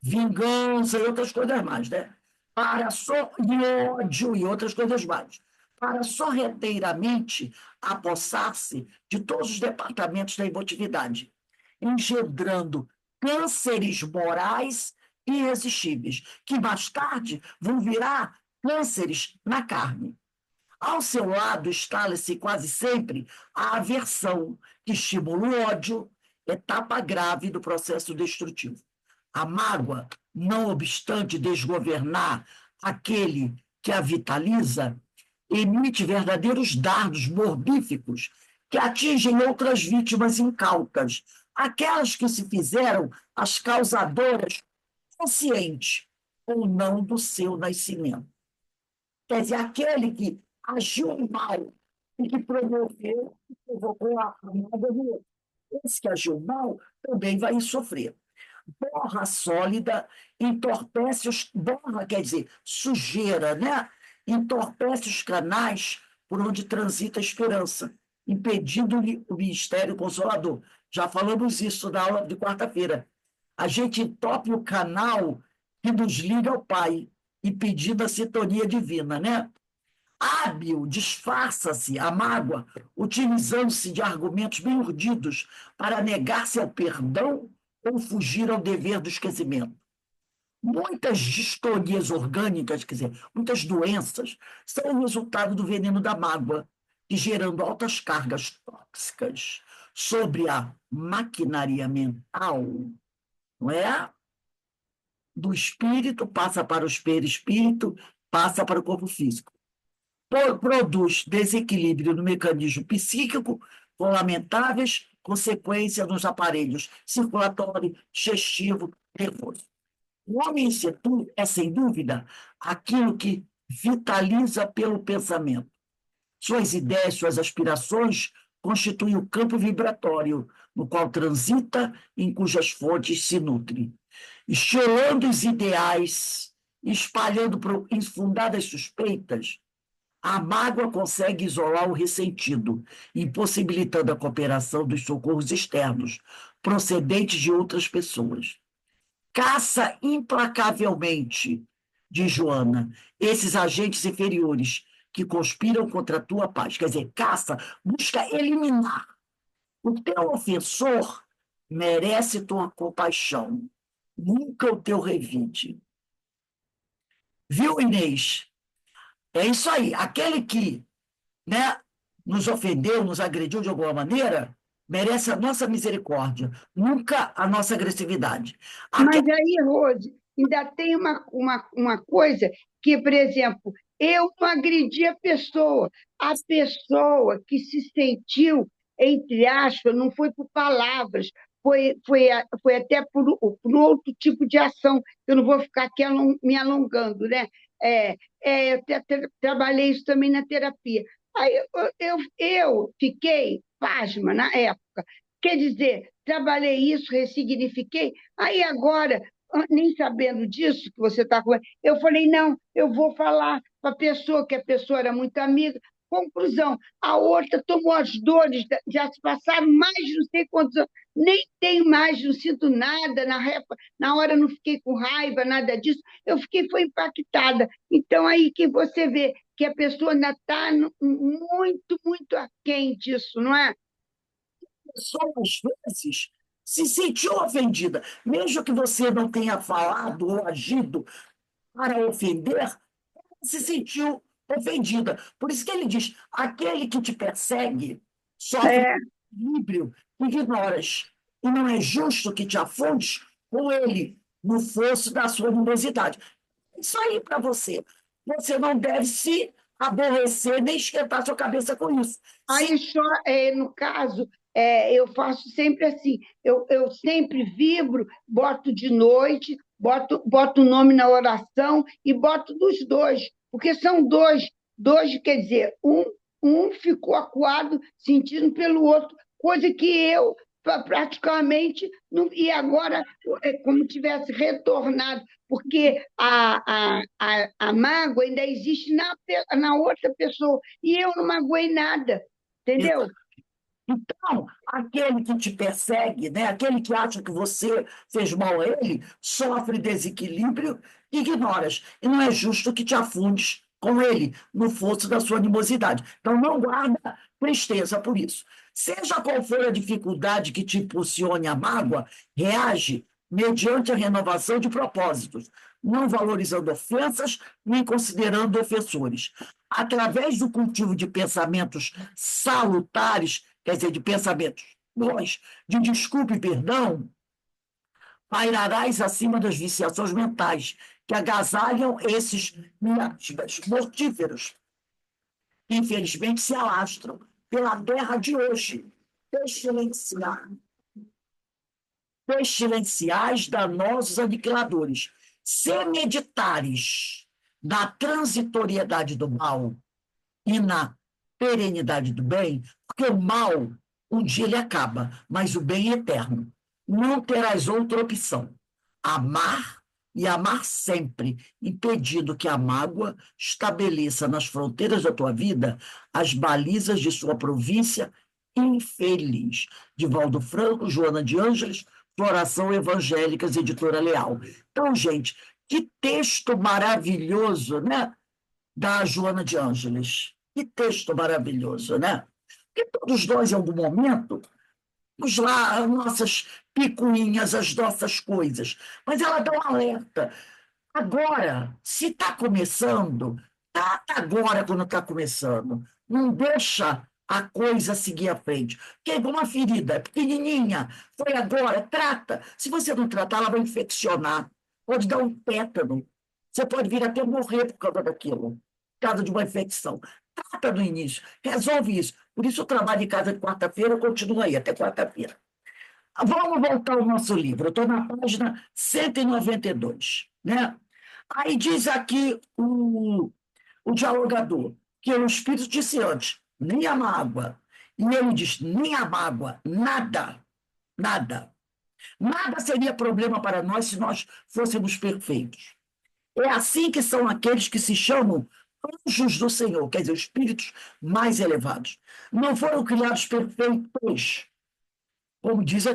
A: vingança e outras coisas mais, né? Para só, e ódio e outras coisas mais, para sorrateiramente apossar-se de todos os departamentos da emotividade, engendrando cânceres morais irresistíveis, que mais tarde vão virar cânceres na carne. Ao seu lado instala-se quase sempre a aversão, que estimula o ódio, etapa grave do processo destrutivo. A mágoa, não obstante desgovernar aquele que a vitaliza, emite verdadeiros dardos morbíficos que atingem outras vítimas incautas, aquelas que se fizeram as causadoras conscientes ou não do seu nascimento. Quer dizer, aquele que agiu mal e que promoveu e provocou a mágoa do outro. Esse que agiu mal também vai sofrer. Borra sólida entorpece os. Borra quer dizer sujeira, né? Entorpece os canais por onde transita a esperança, impedindo-lhe o ministério consolador. Já falamos isso na aula de quarta-feira. A gente entope o canal que nos liga ao Pai, impedindo a sintonia divina, né? Hábil, disfarça-se a mágoa, utilizando-se de argumentos bem urdidos para negar-se ao perdão ou fugir ao dever do esquecimento. Muitas distonias orgânicas, quer dizer, muitas doenças, são o resultado do veneno da mágoa, que gerando altas cargas tóxicas sobre a maquinaria mental, não é? Do espírito, passa para o perispírito, passa para o corpo físico. Produz desequilíbrio no mecanismo psíquico, com lamentáveis consequências nos aparelhos circulatório, digestivo, nervoso. O homem inseguro é, sem dúvida, aquilo que vitaliza pelo pensamento. Suas ideias, suas aspirações constituem o campo vibratório no qual transita e em cujas fontes se nutre. Estilando os ideais, espalhando infundadas suspeitas, a mágoa consegue isolar o ressentido, impossibilitando a cooperação dos socorros externos, procedentes de outras pessoas. Caça implacavelmente, diz Joana, esses agentes inferiores que conspiram contra a tua paz. Quer dizer, caça, busca eliminar. O teu ofensor merece tua compaixão, nunca o teu revide. Viu, Inês? É isso aí. Aquele que, né, nos ofendeu, nos agrediu de alguma maneira, merece a nossa misericórdia, nunca a nossa agressividade.
B: Mas aí, Rose, ainda tem uma coisa que, por exemplo, eu não agredi a pessoa que se sentiu, entre aspas, não foi por palavras, foi até por outro tipo de ação, eu não vou ficar aqui me alongando, né? Eu trabalhei isso também na terapia. Aí eu fiquei pasma na época. Quer dizer, trabalhei isso, ressignifiquei, aí agora, nem sabendo disso que você está com. Eu falei, não, eu vou falar para a pessoa, que a pessoa era muito amiga. Conclusão, a outra tomou as dores, já se passaram mais de não sei quantos anos, nem tenho mais, não sinto nada, na hora não fiquei com raiva, nada disso, eu foi impactada. Então, aí que você vê que a pessoa ainda está muito, muito aquém disso, não é?
A: Pessoa, às vezes, se sentiu ofendida, mesmo que você não tenha falado ou agido para ofender, se sentiu ofendida. Por isso que ele diz: aquele que te persegue sofre
B: É,
A: equilíbrio, ignoras, e não é justo que te afundes com ele no fosso da sua animosidade. Isso aí para você. Você não deve se aborrecer nem esquentar sua cabeça com isso. Se
B: aí só, no caso, eu faço sempre assim, eu sempre vibro, boto de noite, boto o nome na oração e boto dos dois, porque são dois, quer dizer, um ficou acuado sentindo pelo outro, coisa que eu praticamente não, e agora é como tivesse retornado, porque a mágoa ainda existe na outra pessoa, e eu não magoei nada. Entendeu?
A: Então, aquele que te persegue, né, aquele que acha que você fez mal a ele, sofre desequilíbrio e ignoras. E não é justo que te afundes com ele no fosso da sua animosidade. Então, não guarda tristeza por isso. Seja qual for a dificuldade que te impulsione a mágoa, reage mediante a renovação de propósitos, não valorizando ofensas nem considerando ofensores. Através do cultivo de pensamentos salutares, quer dizer, de pensamentos bons, de desculpa e perdão, pairarás acima das viciações mentais que agasalham esses miasmas mortíferos que, infelizmente, se alastram pela terra de hoje, pestilenciar, pestilenciais, danosos, aniquiladores. Se meditares na transitoriedade do mal e na perenidade do bem, porque o mal, um dia ele acaba, mas o bem é eterno. Não terás outra opção. Amar e amar sempre, impedindo que a mágoa estabeleça nas fronteiras da tua vida as balizas de sua província infeliz. Divaldo Franco, Joana de Ângeles, Floração Evangélicas, Editora Leal. Então, gente, que texto maravilhoso, né? Da Joana de Ângeles. Que texto maravilhoso, né? Porque todos nós, em algum momento, temos lá as nossas picuinhas, as nossas coisas. Mas ela dá um alerta. Agora, se está começando, trata agora quando está começando. Não deixa a coisa seguir à frente. Porque é igual uma ferida, é pequenininha, foi agora, trata. Se você não tratar, ela vai infeccionar. Pode dar um tétano. Você pode vir até morrer por causa daquilo, por causa de uma infecção. Trata no início, resolve isso. Por isso o trabalho de casa de quarta-feira continua aí, até quarta-feira. Vamos voltar ao nosso livro. Eu estou na página 192, né? Aí diz aqui o dialogador, que o Espírito disse antes, nem a mágoa. E ele diz, nem a mágoa, nada, nada. Nada seria problema para nós se nós fôssemos perfeitos. É assim que são aqueles que se chamam anjos do Senhor, quer dizer, espíritos mais elevados. Não foram criados perfeitos, como diz a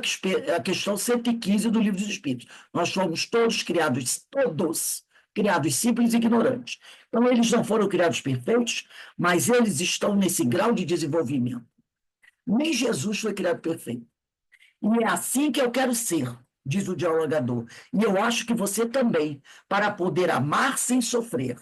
A: questão 115 do Livro dos Espíritos. Nós fomos todos criados simples e ignorantes. Então, eles não foram criados perfeitos, mas eles estão nesse grau de desenvolvimento. Nem Jesus foi criado perfeito. E é assim que eu quero ser, diz o dialogador. E eu acho que você também, para poder amar sem sofrer,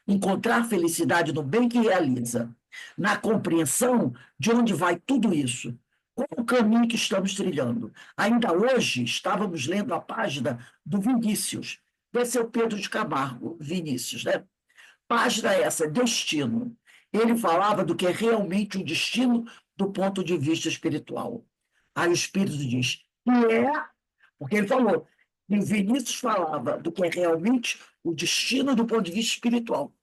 A: encontrar felicidade no bem que realiza, na compreensão de onde vai tudo isso, qual o caminho que estamos trilhando. Ainda hoje estávamos lendo a página do Vinícius, desse é o Pedro de Camargo, Vinícius, né? Página essa, destino. Ele falava do que é realmente o destino do ponto de vista espiritual. Aí o Espírito diz, que é, porque ele falou, e o Vinícius falava do que é realmente o destino do ponto de vista espiritual.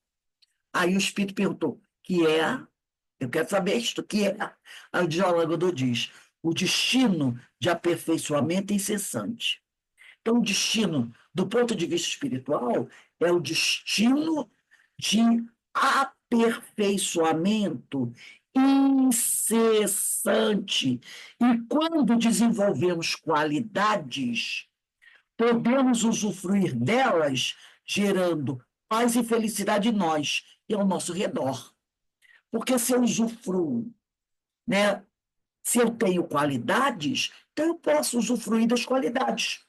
A: Aí o Espírito perguntou, que é, eu quero saber isto, que é. Aí o dialogador diz, o destino de aperfeiçoamento incessante. Então, o destino, do ponto de vista espiritual, é o destino de aperfeiçoamento incessante. E quando desenvolvemos qualidades, podemos usufruir delas, gerando paz e felicidade em nós e ao nosso redor. Porque se eu usufruo, né? Se eu tenho qualidades, então eu posso usufruir das qualidades,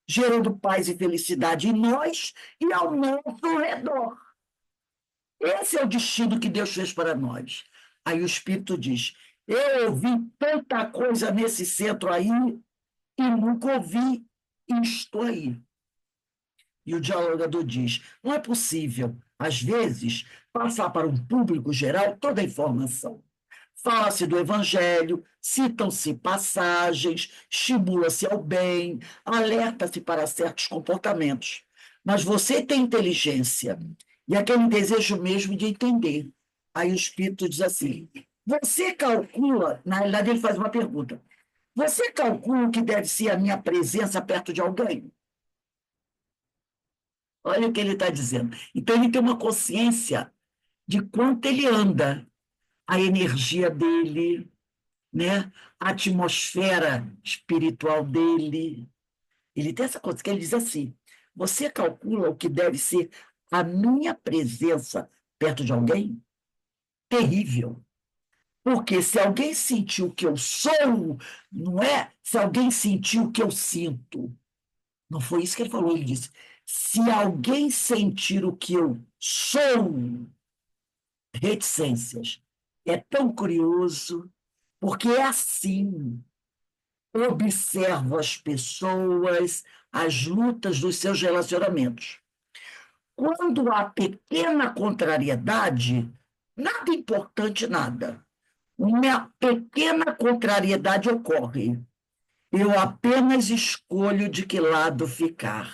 A: gerando paz e felicidade em nós e ao nosso redor. Esse é o destino que Deus fez para nós. Aí o Espírito diz: eu ouvi tanta coisa nesse centro aí e nunca ouvi isto aí. E o dialogador diz: não é possível, às vezes, passar para um público geral toda a informação. Fala-se do evangelho, citam-se passagens, estimula-se ao bem, alerta-se para certos comportamentos. Mas você tem inteligência e aquele desejo mesmo de entender. Aí o Espírito diz assim: você calcula, na realidade ele faz uma pergunta, você calcula o que deve ser a minha presença perto de alguém? Olha o que ele está dizendo. Então ele tem uma consciência de quanto ele anda, a energia dele, né? A atmosfera espiritual dele. Ele tem essa coisa que ele diz assim: você calcula o que deve ser a minha presença perto de alguém? Terrível. Porque se alguém sentiu o que eu sou, não é se alguém sentiu o que eu sinto. Não foi isso que ele falou, ele disse: se alguém sentir o que eu sou, reticências. É tão curioso, porque é assim. Observo as pessoas, as lutas dos seus relacionamentos. Quando há pequena contrariedade, nada importante, nada. Uma pequena contrariedade ocorre. Eu apenas escolho de que lado ficar.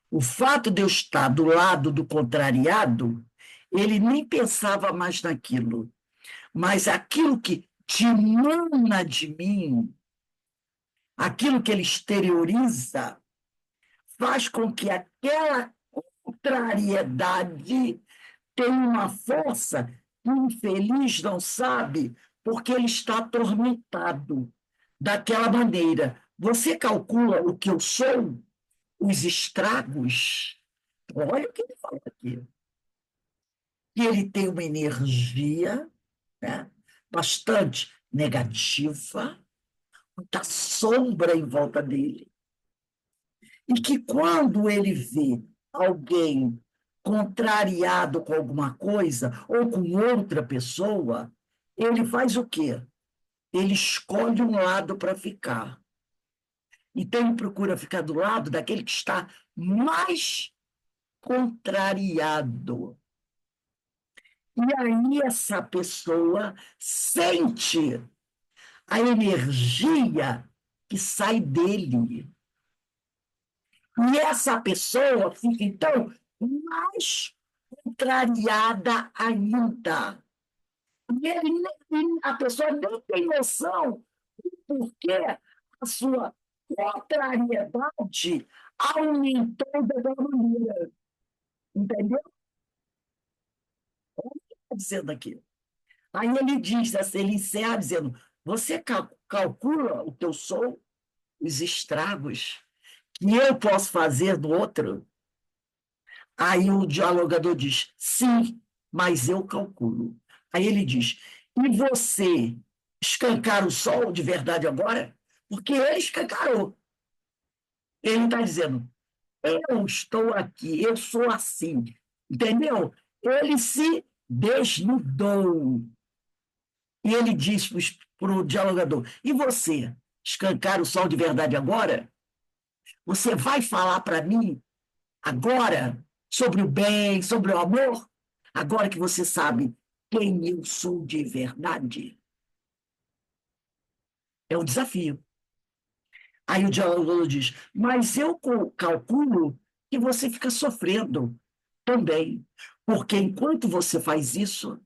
A: O fato de eu estar do lado do contrariado, ele nem pensava mais naquilo. Mas aquilo que dimana de mim, aquilo que ele exterioriza, faz com que aquela contrariedade tenha uma força que o infeliz não sabe, porque ele está atormentado daquela maneira. Você calcula o que eu sou, os estragos. Olha o que ele fala aqui. E ele tem uma energia, né, bastante negativa, muita sombra em volta dele. E que quando ele vê alguém contrariado com alguma coisa ou com outra pessoa, ele faz o quê? Ele escolhe um lado para ficar. Então ele procura ficar do lado daquele que está mais contrariado. E aí essa pessoa sente a energia que sai dele. E essa pessoa fica, então, mais contrariada ainda. E a pessoa nem tem noção do porquê a sua contrariedade aumentou daquela maneira. Entendeu? O que está dizendo aqui? Aí ele diz, assim, ele encerra dizendo: você calcula o que eu sou, os estragos que eu posso fazer do outro? Aí o dialogador diz: sim, mas eu calculo. Aí ele diz: e você escancar o sol de verdade agora? Porque ele escancarou. Ele está dizendo: eu estou aqui, eu sou assim. Entendeu? Ele se desnudou. E ele diz para o dialogador: e você escancar o sol de verdade agora? Você vai falar para mim agora sobre o bem, sobre o amor? Agora que você sabe quem eu sou de verdade? É um desafio. Aí o dialogador diz: mas eu calculo que você fica sofrendo também, porque enquanto você faz isso,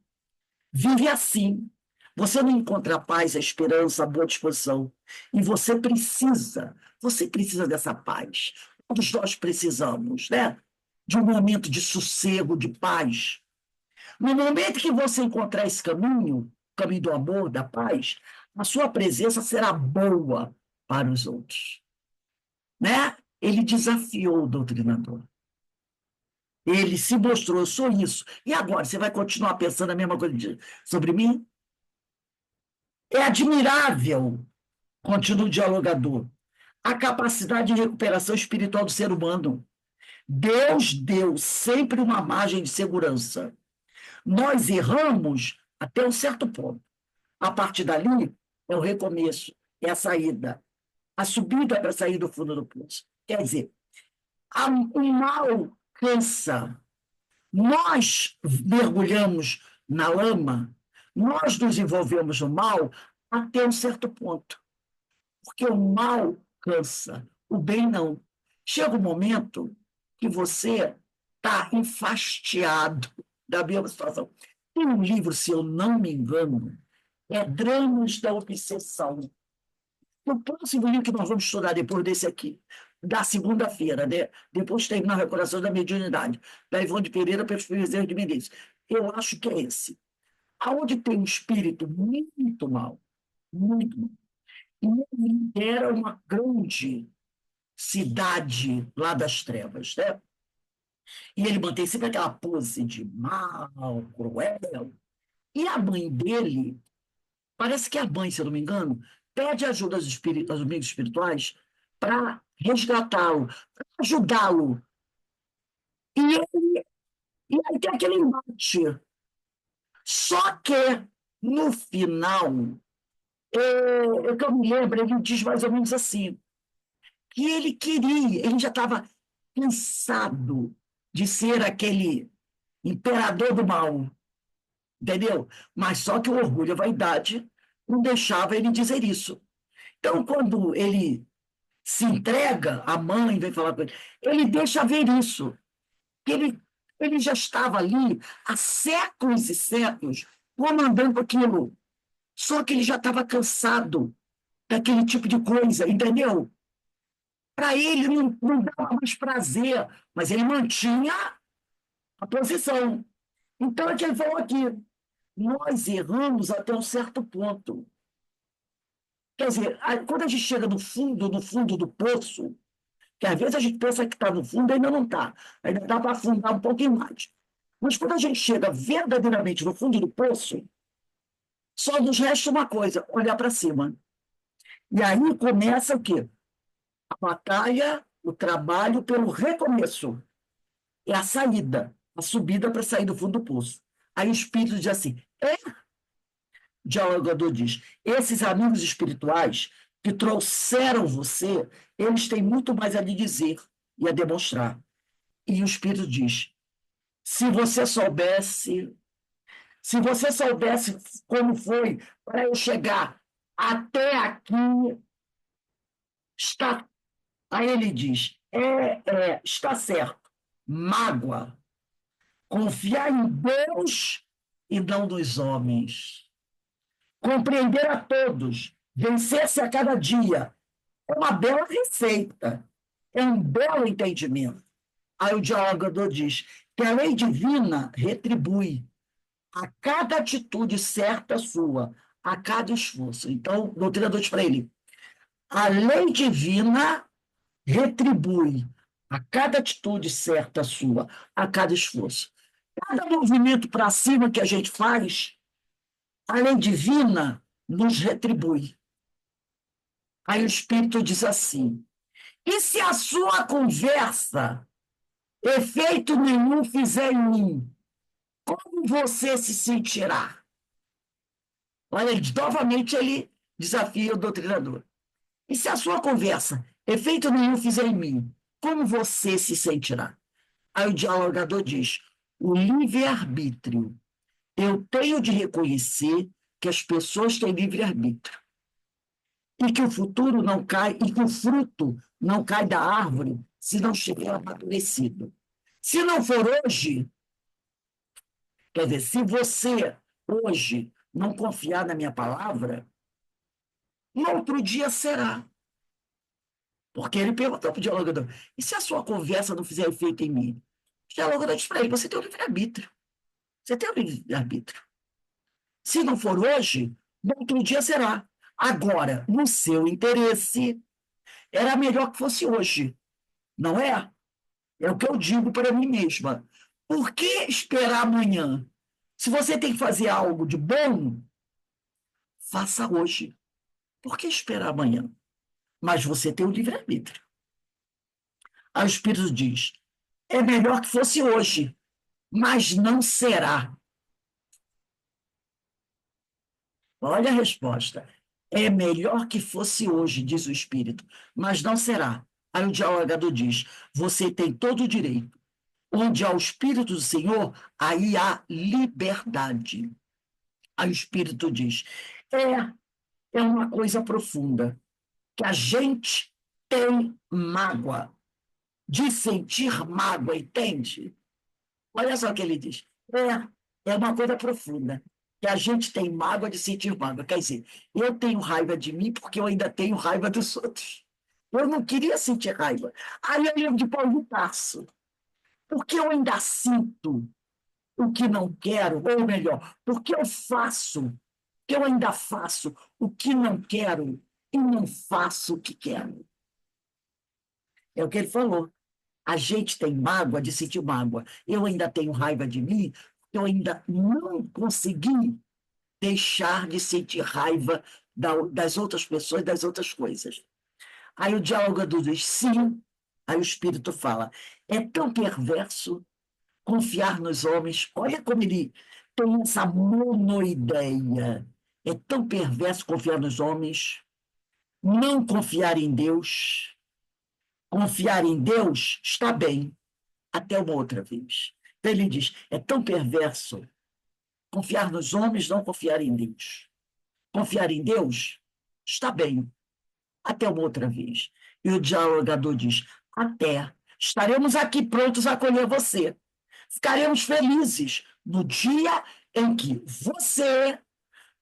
A: vive assim. Você não encontra a paz, a esperança, a boa disposição. E você precisa dessa paz. Todos nós precisamos, né? De um momento de sossego, de paz. No momento que você encontrar esse caminho, o caminho do amor, da paz, a sua presença será boa para os outros, né? Ele desafiou o doutrinador. Ele se mostrou: eu sou isso. E agora, você vai continuar pensando a mesma coisa sobre mim? É admirável, continua o dialogador, a capacidade de recuperação espiritual do ser humano. Deus deu sempre uma margem de segurança. Nós erramos até um certo ponto. A partir dali, é o recomeço, é a saída. A subida para sair do fundo do poço. Quer dizer, o mal cansa. Nós mergulhamos na lama, nós nos envolvemos no mal até um certo ponto. Porque o mal cansa, o bem não. Chega um momento que você está enfastiado da mesma situação. Tem um livro, se eu não me engano, é Dramas da Obsessão. O próximo livro que nós vamos estudar depois desse aqui, da segunda-feira, né? Depois tem na Recordação da Mediunidade, da Ivone Pereira pelos Bezerros de Menezes. Eu acho que é esse. Aonde tem um espírito muito mal, muito mal. E era uma grande cidade lá das trevas, né? E ele mantém sempre aquela pose de mal, cruel. E a mãe dele, parece que a mãe, se eu não me engano, pede ajuda aos amigos espirituais para resgatá-lo, para ajudá-lo. E, e aí tem aquele embate. Só que, no final, o que eu me lembro, ele diz mais ou menos assim, que ele queria, ele já estava cansado de ser aquele imperador do mal, entendeu? Mas só que o orgulho, a vaidade, não deixava ele dizer isso. Então, quando ele se entrega, a mãe vem falar com ele, ele deixa ver isso, que ele já estava ali há séculos e séculos comandando aquilo, só que ele já estava cansado daquele tipo de coisa, entendeu? Para ele não dava mais prazer, mas ele mantinha a posição. Então é que ele falou aqui, nós erramos até um certo ponto. Quer dizer, quando a gente chega no fundo do poço, que às vezes a gente pensa que está no fundo, ainda não está. Ainda dá para afundar um pouquinho mais. Mas quando a gente chega verdadeiramente no fundo do poço, só nos resta uma coisa, olhar para cima. E aí começa o quê? A batalha, o trabalho pelo recomeço. É a saída, a subida para sair do fundo do poço. Aí o espírito diz assim, o dialogador diz, esses amigos espirituais que trouxeram você, eles têm muito mais a lhe dizer e a demonstrar. E o espírito diz, se você soubesse como foi para eu chegar até aqui, está. Aí ele diz, está certo, mágoa, confiar em Deus e não nos homens. Compreender a todos, vencer-se a cada dia. É uma bela receita, é um belo entendimento. Aí o dialogador diz que a lei divina retribui a cada atitude certa sua, a cada esforço. Então, o doutrinador diz para ele, a lei divina retribui a cada atitude certa sua, a cada esforço. Cada movimento para cima que a gente faz, a lei divina nos retribui. Aí o Espírito diz assim, e se a sua conversa efeito nenhum fizer em mim, como você se sentirá? Olha, novamente ele desafia o doutrinador. E se a sua conversa efeito nenhum fizer em mim, como você se sentirá? Aí o dialogador diz, o livre-arbítrio. Eu tenho de reconhecer que as pessoas têm livre-arbítrio. E que o futuro não cai, e que o fruto não cai da árvore se não estiver amadurecido. Se não for hoje, quer dizer, se você hoje não confiar na minha palavra, no outro dia será. Porque ele perguntou para o dialogador, e se a sua conversa não fizer efeito em mim? O dialogador diz para ele, você tem o livre-arbítrio. Você tem o livre-arbítrio. Se não for hoje, no outro dia será. Agora, no seu interesse, era melhor que fosse hoje, não é? É o que eu digo para mim mesma. Por que esperar amanhã? Se você tem que fazer algo de bom, faça hoje. Por que esperar amanhã? Mas você tem o livre-arbítrio. Aí o Espírito diz, é melhor que fosse hoje, mas não será. Olha a resposta. É melhor que fosse hoje, diz o Espírito, mas não será. Aí o dialogador diz: você tem todo o direito. Onde há o Espírito do Senhor, aí há liberdade. Aí o Espírito diz: é uma coisa profunda, que a gente tem mágoa, de sentir mágoa, entende? Olha só o que ele diz. É uma coisa profunda, que a gente tem mágoa de sentir mágoa. Quer dizer, eu tenho raiva de mim porque eu ainda tenho raiva dos outros. Eu não queria sentir raiva. Aí eu lembro de Paulo de Tarso, porque eu ainda sinto o que não quero, ou melhor, porque eu faço, que eu ainda faço o que não quero e não faço o que quero. É o que ele falou. A gente tem mágoa de sentir mágoa. Eu ainda tenho raiva de mim, porque eu ainda não consegui deixar de sentir raiva das outras pessoas, das outras coisas. Aí o diálogo diz sim, aí o Espírito fala, é tão perverso confiar nos homens. Olha como ele tem essa monoideia. É tão perverso confiar nos homens, não confiar em Deus. Confiar em Deus está bem, até uma outra vez. Então ele diz: é tão perverso confiar nos homens, não confiar em Deus. Confiar em Deus está bem, até uma outra vez. E o dialogador diz: até estaremos aqui prontos a acolher você. Ficaremos felizes no dia em que você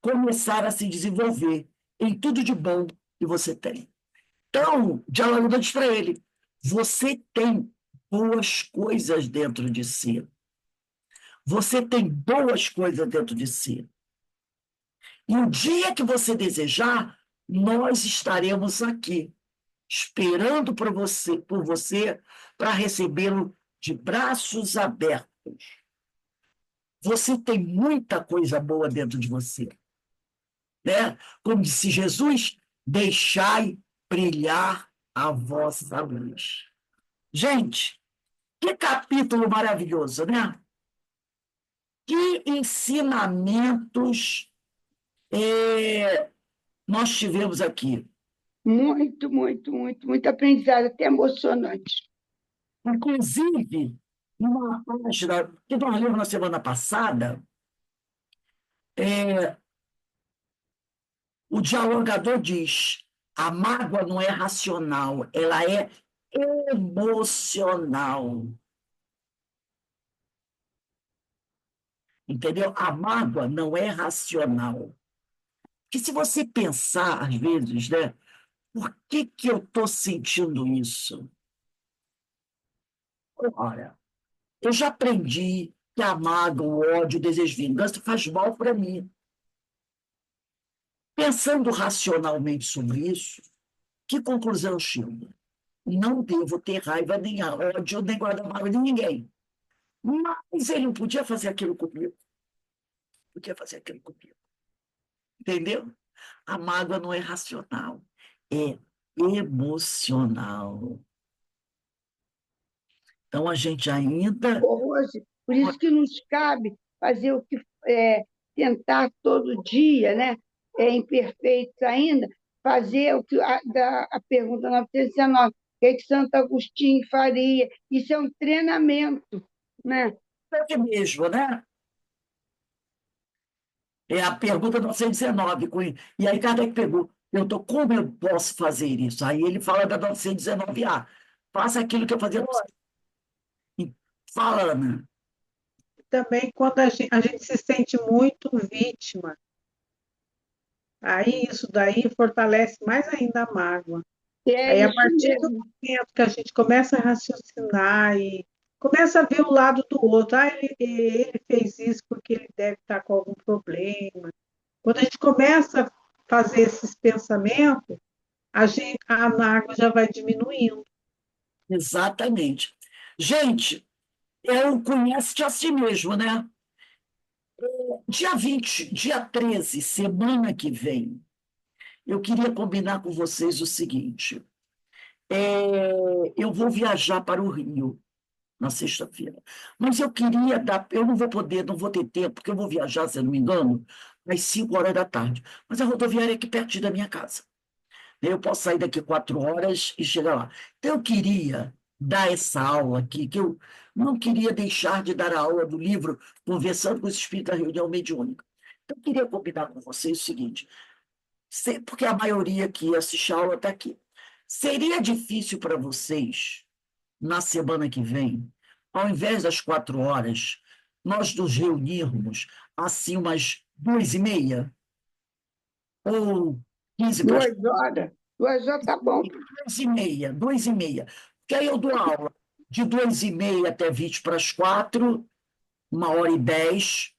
A: começar a se desenvolver em tudo de bom que você tem. Então, o dialogador diz para ele: você tem boas coisas dentro de si. Você tem boas coisas dentro de si. E o dia que você desejar, nós estaremos aqui, esperando por você para recebê-lo de braços abertos. Você tem muita coisa boa dentro de você, né? Como disse Jesus, deixai brilhar a vossa luz. Gente, que capítulo maravilhoso, né? Que ensinamentos nós tivemos aqui.
B: Muito, muito, muito, muito aprendizado, até emocionante.
A: Inclusive, numa página que nós lemos na semana passada, é, o dialogador diz: a mágoa não é racional, ela é emocional. Entendeu? A mágoa não é racional. Porque se você pensar, às vezes, né, por que que eu estou sentindo isso? Ora, eu já aprendi que a mágoa, o ódio, o desejo de vingança faz mal para mim. Pensando racionalmente sobre isso, que conclusão eu chego? Não devo ter raiva, nem ódio, nem guardar mágoa de ninguém. Mas ele não podia fazer aquilo comigo. Podia fazer aquilo comigo. Entendeu? A mágoa não é racional, é emocional. Então, a gente ainda.
B: Hoje, por isso que nos cabe fazer o que tentar todo dia, né? Imperfeitos ainda, fazer o que a pergunta 919, o que é que Santo Agostinho faria? Isso é um treinamento, né?
A: É mesmo, né? É a pergunta 919. E aí Kardec pegou, perguntou como eu posso fazer isso? Aí ele fala da 919A. Faça aquilo que eu fazia. Fala, Ana.
C: Também quando a gente se sente muito vítima, aí isso daí fortalece mais ainda a mágoa.
B: É
C: Aí, a
B: isso
C: partir do
B: mesmo.
C: momento que a gente começa a raciocinar e começa a ver o lado do outro, ele fez isso porque ele deve estar com algum problema. Quando a gente começa a fazer esses pensamentos, a mágoa já vai diminuindo.
A: Exatamente. Gente, eu conheço-te a si mesmo, né? Dia 20, dia 13, semana que vem, eu queria combinar com vocês o seguinte: eu vou viajar para o Rio, na sexta-feira. Mas eu queria dar, eu não vou poder, não vou ter tempo, porque eu vou viajar, se eu não me engano, às 5 horas da tarde. Mas a rodoviária é aqui pertinho da minha casa. Eu posso sair daqui 4 horas e chegar lá. Então, eu queria dar essa aula aqui, que eu não queria deixar de dar a aula do livro Conversando com os Espíritos da Reunião Mediúnica. Então, eu queria combinar com vocês o seguinte, porque a maioria que assiste a aula está aqui. Seria difícil para vocês, na semana que vem, ao invés das 4 horas, nós nos reunirmos assim umas 2h30? Ou 15 para
B: 2 horas? 2 horas tá bom.
A: 2h30, 2h30. Porque aí eu dou aula de 2h30 até 20 para as 4, 1h10,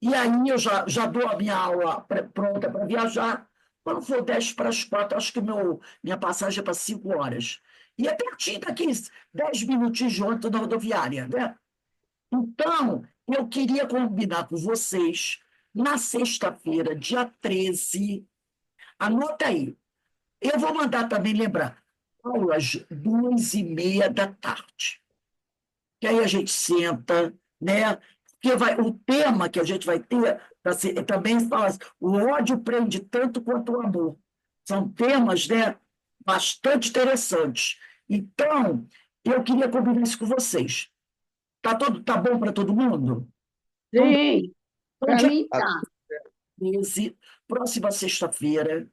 A: e aí eu já dou a minha aula pronta para viajar. Quando for 10 para as 4, acho que minha passagem é para 5 horas. E é pertinho daqui, 10 minutinhos de ônibus na rodoviária, né? Então, eu queria combinar com vocês, na sexta-feira, dia 13, anota aí, eu vou mandar também lembrar, aulas 2h30 da tarde. Que aí a gente senta, né? Porque o tema que a gente vai ter também fala assim, o ódio prende tanto quanto o amor. São temas, né, bastante interessantes. Então, eu queria combinar isso com vocês. Tá bom para todo mundo? Então,
B: Sim,
A: no
B: para
A: dia
B: mim tá.
A: 13, próxima sexta-feira,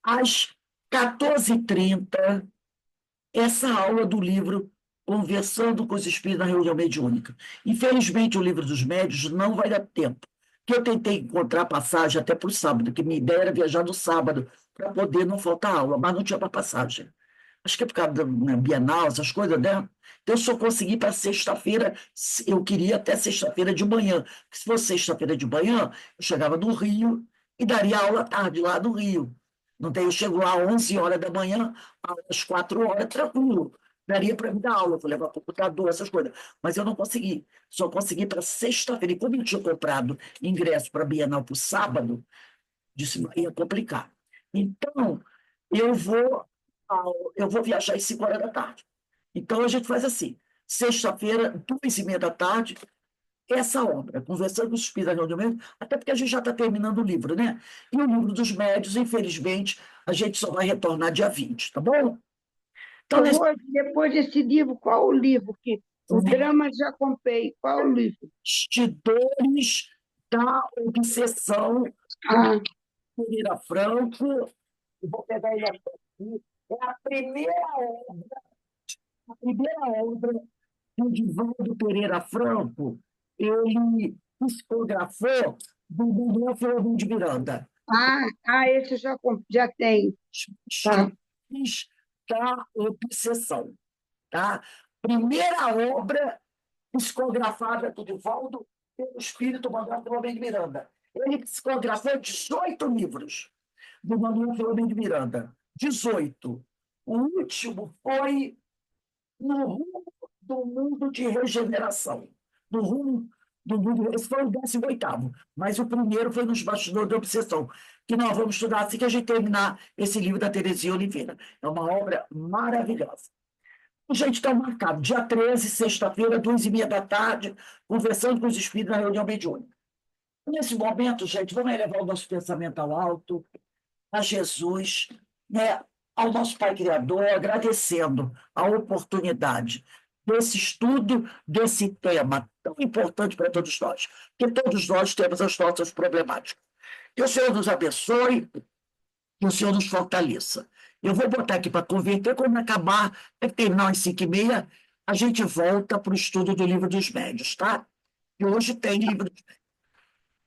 A: às 14h30, essa aula do livro Conversando com os Espíritos na Reunião Mediúnica. Infelizmente, o livro dos médios não vai dar tempo, porque eu tentei encontrar passagem até para o sábado, que minha ideia era viajar no sábado, para poder não faltar aula, mas não tinha para passagem. Acho que é por causa da Bienal, essas coisas, né? Então, eu só consegui para sexta-feira, eu queria até sexta-feira de manhã, porque se fosse sexta-feira de manhã, eu chegava no Rio e daria aula à tarde lá no Rio. Não tem, eu chego lá às 11 horas da manhã, às 4 horas, tranquilo. Daria para me dar aula, vou levar computador, essas coisas. Mas eu não consegui. Só consegui para sexta-feira. E como eu tinha comprado ingresso para a Bienal para o sábado, disse que ia complicar. Então, eu vou, eu vou viajar às 5 horas da tarde. Então, a gente faz assim: sexta-feira, 2h30 da tarde, essa obra, Conversando com os Espíritos da Reunião, até porque a gente já está terminando o livro, né? E o livro dos médios, infelizmente, a gente só vai retornar dia 20, tá bom? Então,
B: Eu
A: nesse
B: vou, depois desse livro, qual o livro que o drama já comprei? Qual o livro?
A: Bastidores da Obsessão,
B: Ah,
A: do Pereira Franco. Eu vou pegar ele aqui. É a primeira obra do Divaldo Pereira Franco. Ele psicografou do Manuel Filomeno de Miranda.
B: esse eu já tenho. Tá.
A: Bastidores da Obsessão. Tá? Primeira obra psicografada do Divaldo pelo espírito Manuel Filomeno de Miranda. Ele psicografou 18 livros do Manuel Filomeno de Miranda. 18. O último foi No Rumo do Mundo de Regeneração. No Rumo do Mundo. Esse foi o 18º, mas o primeiro foi Nos Bastidores da Obsessão, que nós vamos estudar assim que a gente terminar esse livro da Terezinha Oliveira. É uma obra maravilhosa. Gente, está marcado, dia 13, sexta-feira, 2h30 da tarde, conversando com os espíritos na reunião mediúnica. Nesse momento, gente, vamos elevar o nosso pensamento ao alto, a Jesus, né, ao nosso Pai Criador, agradecendo a oportunidade desse estudo, desse tema tão importante para todos nós, porque todos nós temos as nossas problemáticas. Que o Senhor nos abençoe, que o Senhor nos fortaleça. Eu vou botar aqui para converter, quando acabar, deve terminar às 5h30, a gente volta para o estudo do Livro dos Médios, tá? E hoje tem livro.